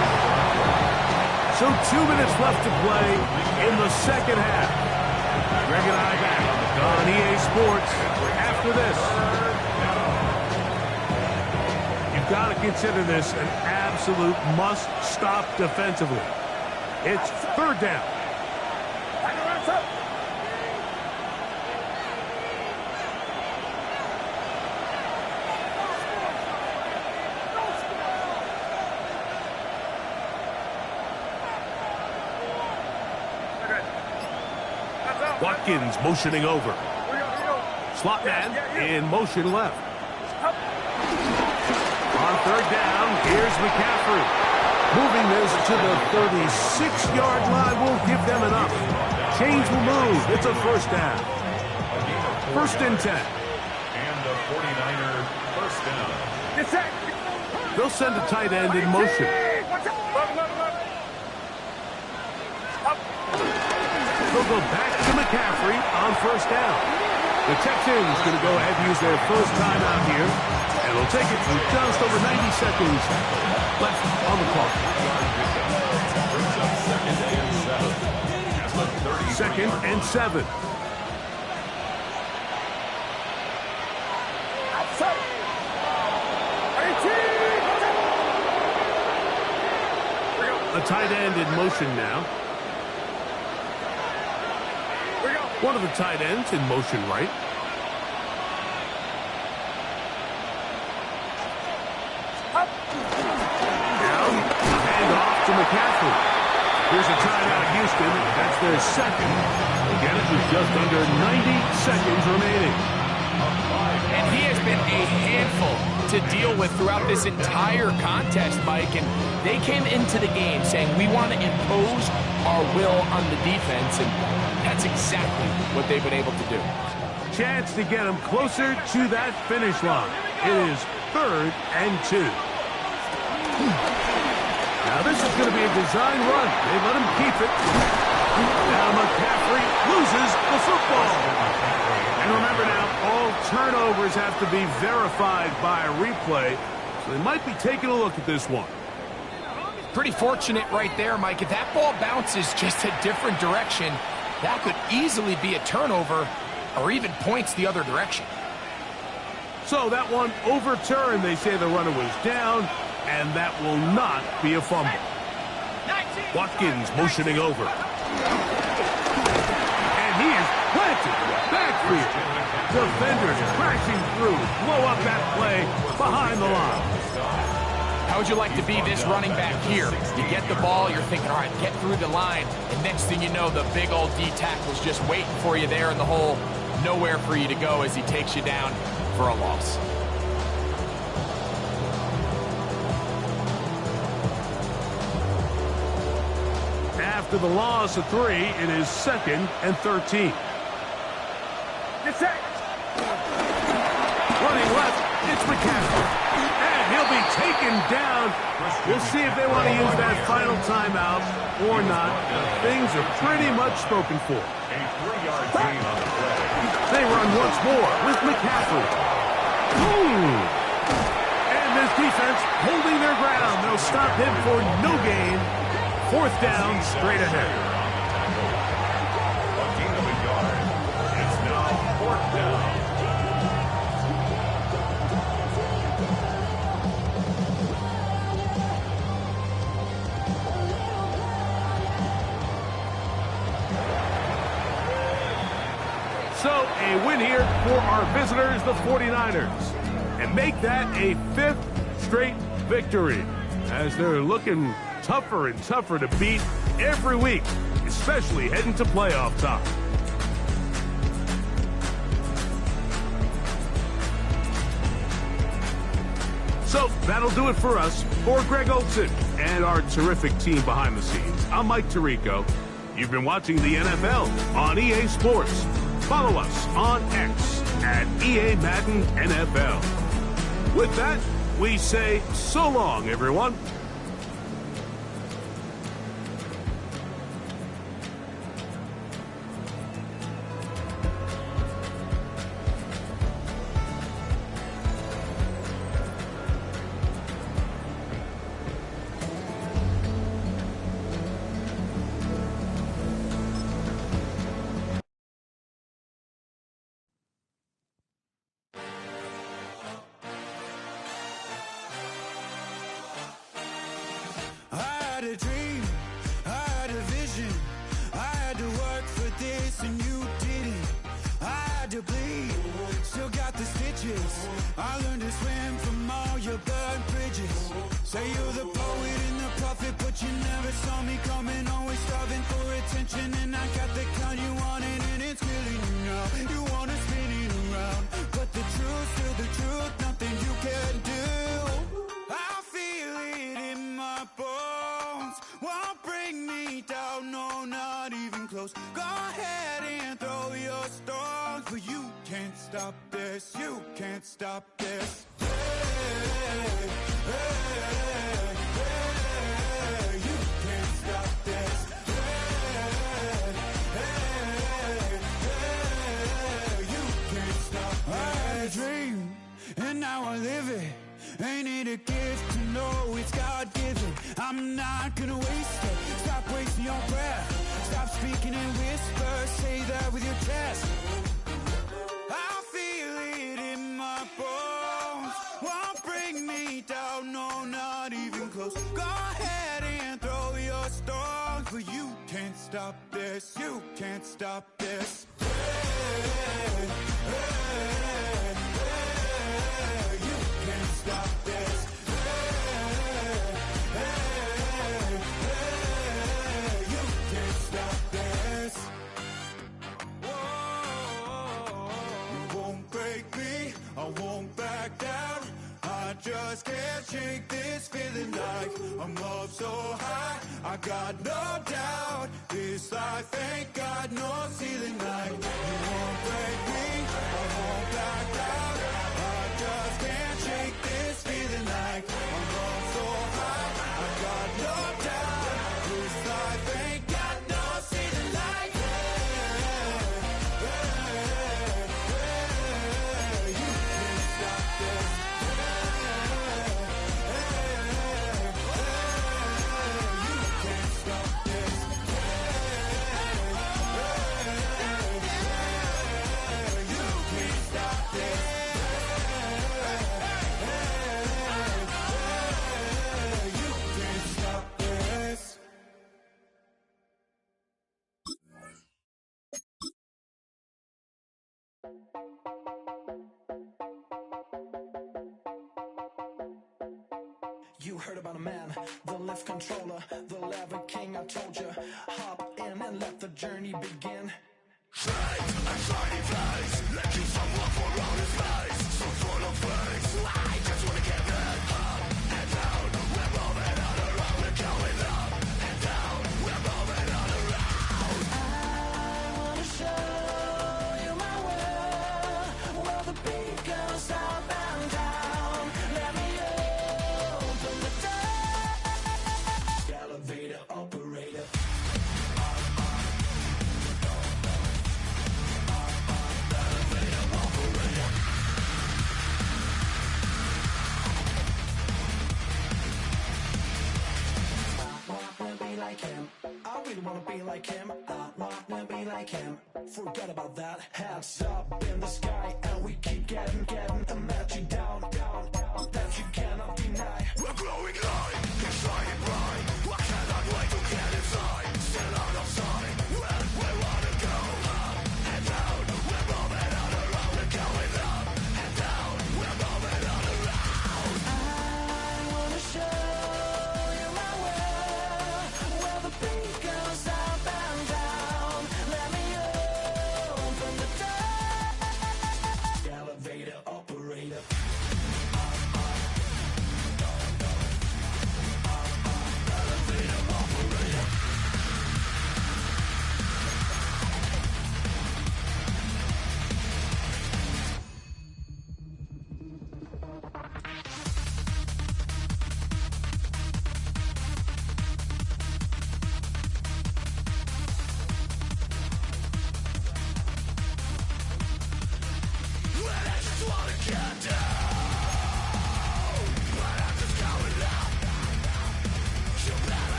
So 2 minutes left to play in the second half. Greg and I back on EA Sports after this. You've got to consider this an absolute must-stop defensively. It's third down. Watkins motioning over. Slot man in motion left. On third down, here's McCaffrey. Moving this to the 36-yard line won't give them enough. Chains will move. It's a first down. First and 10. And the 49er first down. They'll send a tight end in motion. They'll go back to McCaffrey on first down. The Texans going to go ahead and use their first timeout here. And they'll take it with just over 90 seconds left on the clock. Second and 7. A tight end in motion now. One of the tight ends in motion right. Now, hand off to McCaffrey. Here's a timeout, Houston. That's their second. Again, it was just under 90 seconds remaining. And he has been a handful to deal with throughout this entire contest, Mike. And they came into the game saying, we want to impose our will on the defense. And that's exactly what they've been able to do. Chance to get them closer to that finish line. It is third and 2. Now this is going to be a design run. They let him keep it. Now McCaffrey loses the football. And remember now, all turnovers have to be verified by a replay. So they might be taking a look at this one. Pretty fortunate right there, Mike. If that ball bounces just a different direction, that could easily be a turnover or even points the other direction. So that one overturned. They say the runner was down, and that will not be a fumble. Watkins motioning over. And he is planted backfield. Defenders crashing through. Blow up that play behind the line. How would you like to be this running back here? You get the ball, you're thinking, all right, get through the line, and next thing you know, the big old D tackle's just waiting for you there in the hole. Nowhere for you to go as he takes you down for a loss. After the loss of 3, it is second and 13. Running left, it's McCaffrey. And he'll be taken down. We'll see if they want to use that final timeout or not. Things are pretty much spoken for. A 3-yard gain on the play. They run once more with McCaffrey. Ooh. And this defense holding their ground. They'll stop him for no gain. Fourth down, straight ahead. A gain of a yard. It's now fourth down. So, a win here for our visitors, the 49ers, and make that a 5th straight victory, as they're looking tougher and tougher to beat every week, especially heading to playoff time. So that'll do it for us. For Greg Olson and our terrific team behind the scenes, I'm Mike Tirico. You've been watching the NFL on EA Sports. Follow us on X at EA Madden NFL. With that, we say so long, everyone. A dream, I had a vision, I had to work for this and you didn't. I had to bleed, still got the stitches. I learned to swim from all your burned bridges. Say you're the poet and the prophet, but you never saw me coming. Always starving for attention, and I got the kind you wanted, and it's killing you now. You wanna spin it around, but the truth's still the truth, nothing you can do. I feel it in my bones, won't bring me down, no, not even close. Go ahead and throw your stones, but you can't stop this, you can't stop this. Hey, hey, hey, you can't stop this. Hey, hey, hey, you can't stop this. I had a dream, and now I live it. Ain't it a gift to know it's God-given? I'm not gonna waste it. Stop wasting your breath. Stop speaking in whispers. Say that with your chest. I feel it in my bones, won't bring me down, no, not even close. Go ahead and throw your stones, but you can't stop this, you can't stop this. Hey, hey, hey, you can't stop this. Hey, hey, hey, you can't stop this. Whoa, you won't break me, I won't back down. I just can't shake this feeling like I'm up so high. I got no doubt, this life ain't got no ceiling like. You won't break me, I won't back down. I just can't shake this feeling like I'm up so high. I got no doubt, this life ain't got no ceiling like. Hey, hey, hey, you can't stop this. You heard about a man, the lift controller, the lever king. I told you, hop in and let the journey begin. I wanna show you my world, where the beat goes up and down. Let me open the door. Elevator operator. Like him, I really wanna be like him. I wanna be like him. Forget about that. Hands up in the sky, and we keep getting a matching down, that you cannot deny. We're growing light, keep shining bright. I cannot wait to get inside. Still out of sight, where we wanna go, up and down. We're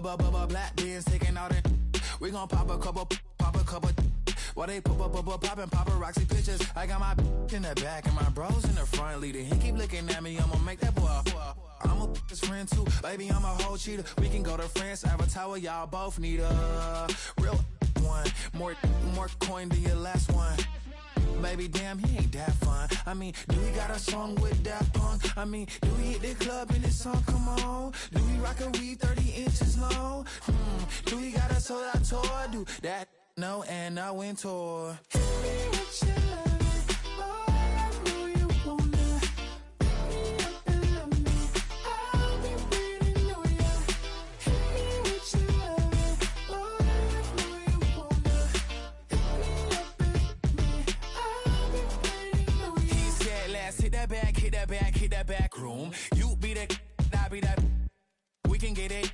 Black beans taking all that. We gon' pop a couple. While they poppin' paparazzi pictures. I got my in the back and my bros in the front leading. He keep looking at me, I'ma make that boy. I'm a his friend too, baby, I'm a whole cheater. We can go to France, Avatar, y'all both need a real one. More coin than your last one. Baby, damn, he ain't that fun. I mean, do we got a song with that punk? I mean, do we hit the club in this song? Come on. Do we rock a weave 30 inches long? Do we got a sold out tour? Do that? No, and I went tour. Hit that back room. You be the, I be that. We can get it.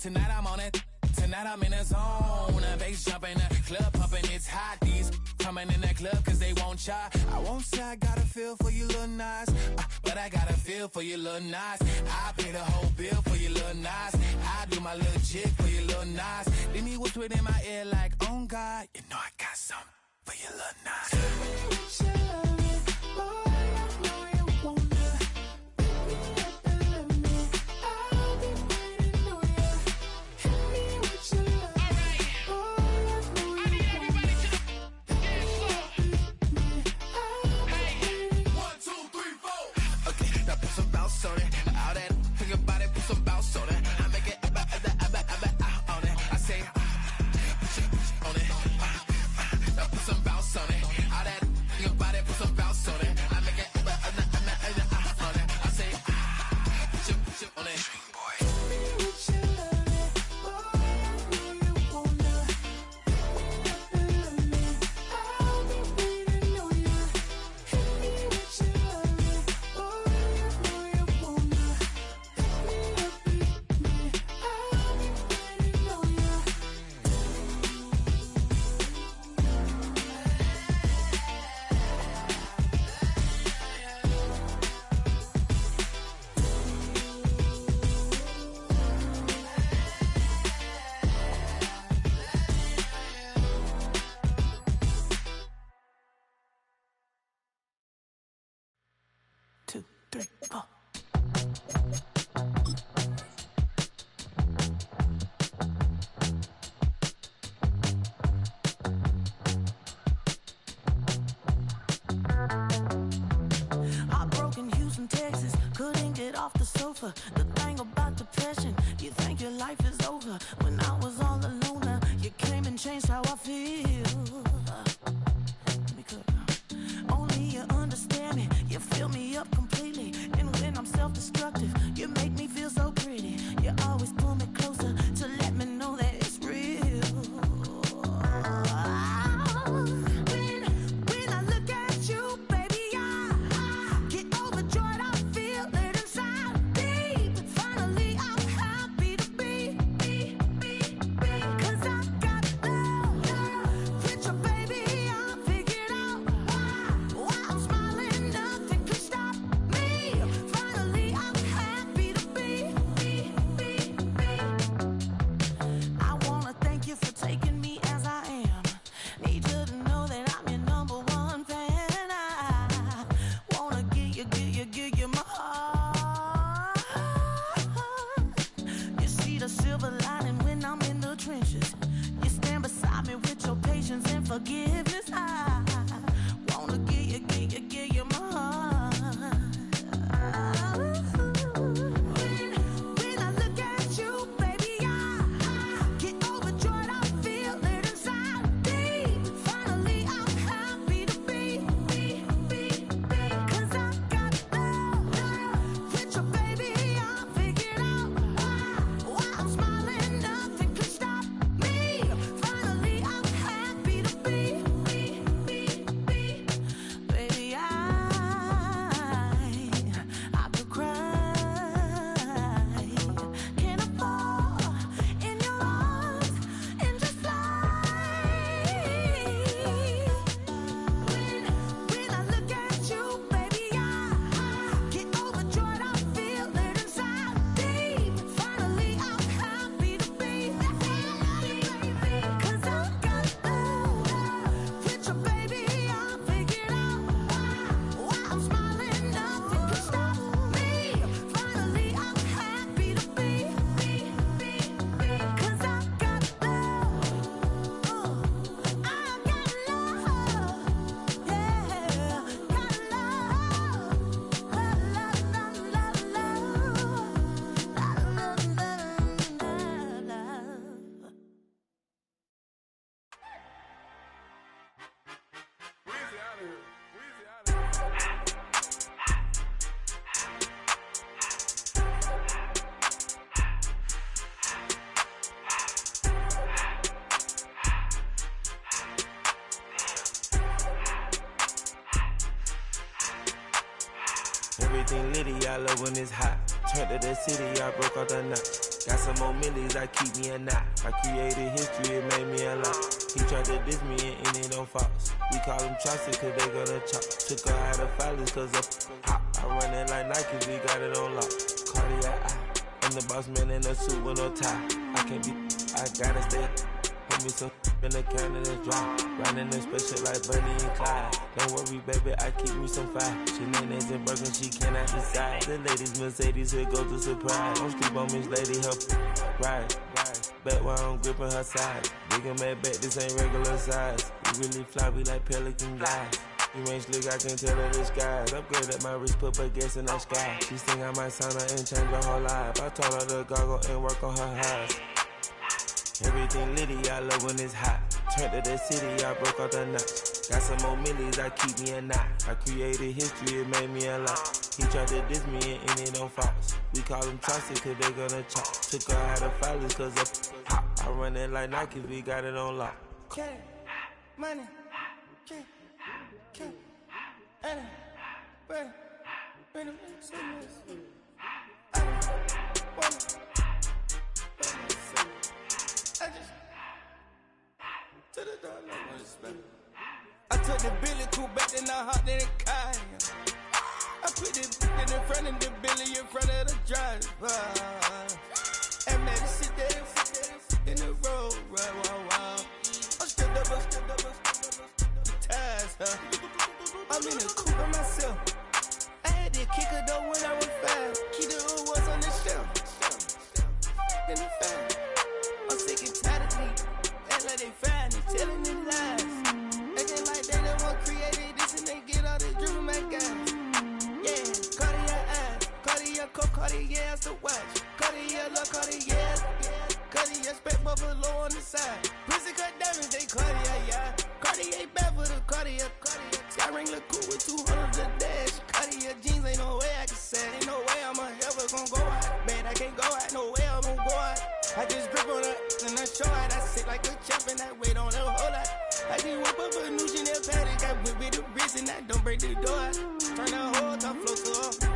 Tonight I'm on it. Tonight I'm in the zone. The bass jumping, the club pumping, it's hot. These coming in the club cause they won't try. I won't say I got a feel for you little nice, but I got a feel for you little nice. I pay the whole bill for you little nice. I do my little jig for you little nice. Then he whispered in my ear like, oh God, you know I got something for you little nice. The thing about depression, you think your life is over. When I was all alone, you came and changed how I feel. Let me cook. Only you understand me, you fill me up completely. And when I'm self-destructive, you make me feel so pretty. You always pull me closer to let me know that it's real. Forgiveness, I wanna give you my heart. When I look at you, baby, I get overjoyed. I feel it inside me. Finally, I'm happy to be. Cause I got love with you, baby. I figured out why I'm smiling. Nothing can stop me. Finally, I'm happy to be. Everything litty, I love when it's hot. Turned to the city, I broke out the knot. Got some more millies, I keep me a knot. I created history, it made me a lot. He tried to diss me and it don't false. We call them chopsticks cause they gonna chop. Took her out of filers cause of hot. I run it like Nike, we got it on lock. Cardiac eye. I'm the boss man in a suit with no tie. I can't be, I gotta stay. Put me some in the can and it's dry. Riding in special like Bunny and Clyde. Don't worry, baby, I keep me some fire. Shenanigans and Birkin, she cannot decide. The ladies Mercedes, here goes the surprise. Don't sleep on Miss Lady, help ride. Back while I'm gripping her side. Big and mad back, this ain't regular size. We really fly, we like pelican guys. You ain't slick, I can tell her the skies. Upgrade at my wrist, put baguettes in the sky. She think I might sign her and change her whole life. I told her to goggle and work on her highs. Everything litty, I love when it's hot. Turned to the city, I broke out the knot. Got some more millies, I keep me a knot. I created history, it made me a lot. He tried to diss me and it don't false. We call them chopsticks cause they gonna chop. Took her out of filers cause of hot. I run it like Nike, we got it on lock. Cash, money, cash, money, money, I took the Billy cool back, then I hopped in the car. I put the in front of the Billy in front of the driver. And made it sit there in the road, right, wow. I stepped up, the tires, huh? I'm in the coupe by myself. I had to kick her though when I was 5. Keep the old ones on the shelf. In the fan. I'm sick and tired of me. Act like they find it, telling them lies. Acting like they the one created this and they get all this driven my guys. Yeah, Cartier eyes, Cartier coat, Cartier ass to watch. Cartier look, Cartier, Cartier spec buffalo on the side. Pussy cut diamonds, they Cartier, yeah. Cartier bad for the Cartier. Sky ring look cool with 200 the dash. Cartier jeans, ain't no way I can say. Ain't no way I'm ever gonna go out. Man, I can't go out, no way I'm gonna go out. I just grip on her and I show out. I sit like a champ and I wait on her whole lot. I just whip up a new Chanel paddock. I whip with the wrist and I don't break the door out. Turn the whole top floor to her.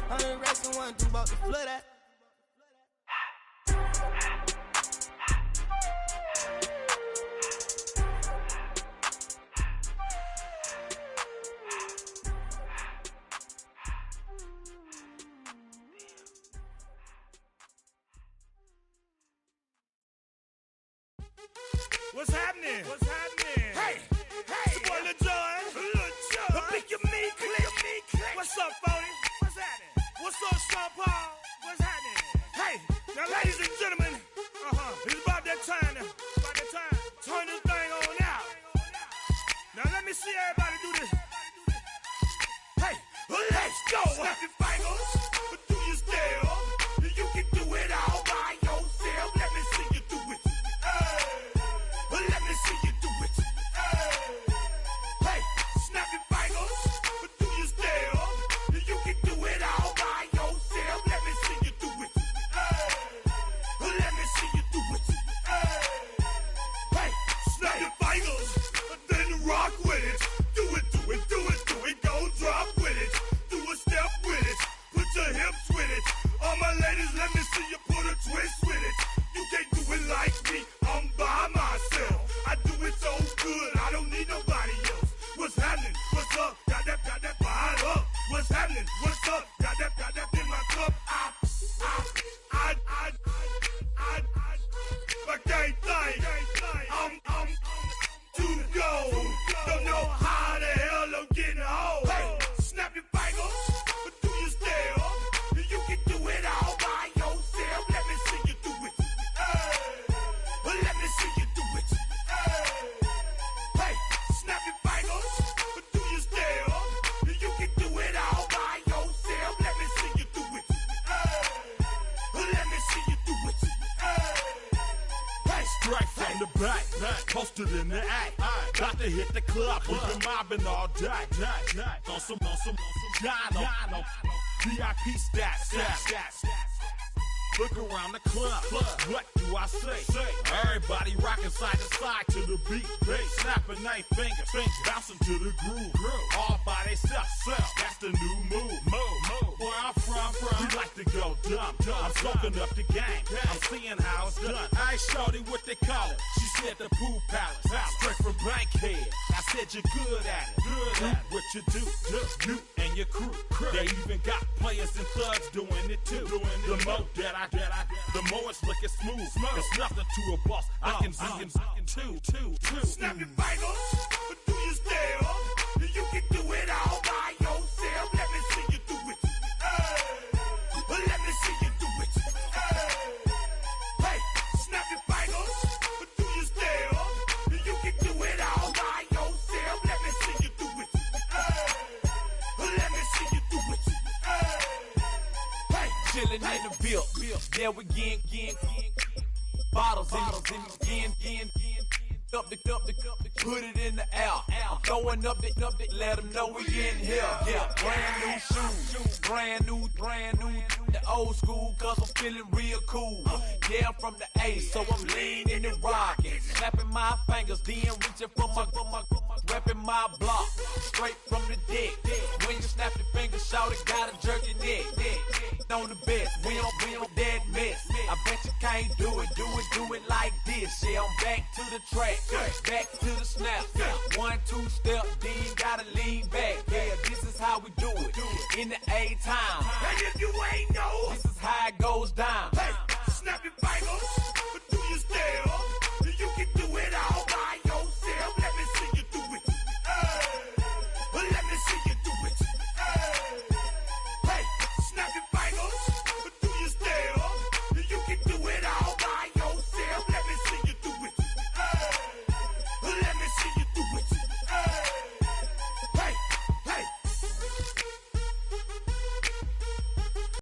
100 racks and 1, 2 about to flood out. What's happening? What's happening? Hey, it's your boy Lil Jon. Pick your meat click. What's up, Phony? What's happening? What's up, Sean Paul? What's happening? Hey, now ladies and gentlemen, it's about that time. Turn this thing on out. Now let me see everybody do this. Hey, let's go. Snap your fingers, do your step. You can do it all by yourself. Let me see you do it. Let me see you do it. Hey, snap your fingers, do your step. You can do it all by yourself. Let me see you do it. Let me see you do it. Hey, snap your fingers, then rock with it. Do it, go drop with it. Do a step with it, put your hips with it. All my ladies, let me see you put a twist with it. You can't do it like me, I'm by myself. I do it so good, I don't need nobody else. What's happening? What's up? Got that fired up. What's happening? What's up? Got that in my cup. I can't think. I'm to go. Don't know how the hell I'm getting home. Hey, snap your fingers, do your step. You can do it all by yourself. Let me see you do it. Let me see you do it. Hey, snap your fingers, do your step. You can do it all by yourself. Let me see you do it. Let me see you do it. Hey, straight from the back, posted in the act. Got to hit the club, we've been mobbing all day. On some Jono, VIP stats. Look around the club, what do I say? Everybody rocking side to side to the beat. Snapping their fingers, bouncing to the groove. All by themselves, that's the new move. dumb. I'm soaking up the game. I'm seeing how it's done. I ain't shorty what they call it. She said the pool palace. Straight from Bankhead. I said you're good at it. Do what you do. You and your crew. They even got players and thugs doing it too. The more that I the more it's looking smooth. It's nothing to a boss. I can see him two. Snap your fingers, do your step. You can do it all by yourself. Let me see you do it. Let me see you do it. Hey, snap your fingers, do your step. You can do it all by yourself. Let me see you do it. Let me see you do it. Hey, chillin' in the bill. There we again. Bottles in again. Up the put it in the air. I'm throwing up the, let them know we in here. Yeah, brand new shoes, brand new. The old school, cause I'm feeling real cool. Yeah, I'm from the A, so I'm leaning and rocking. Snapping my fingers, then reaching for my repping my block. Straight from the deck. When you snap your fingers, shout it, gotta jerk your neck. On the best, we don't dead mess. I bet you can't do it like this. Yeah, I'm back to the track, back to the snap. 1, 2 step, then gotta lean back. Yeah, this is how we do it in the A time. and if you ain't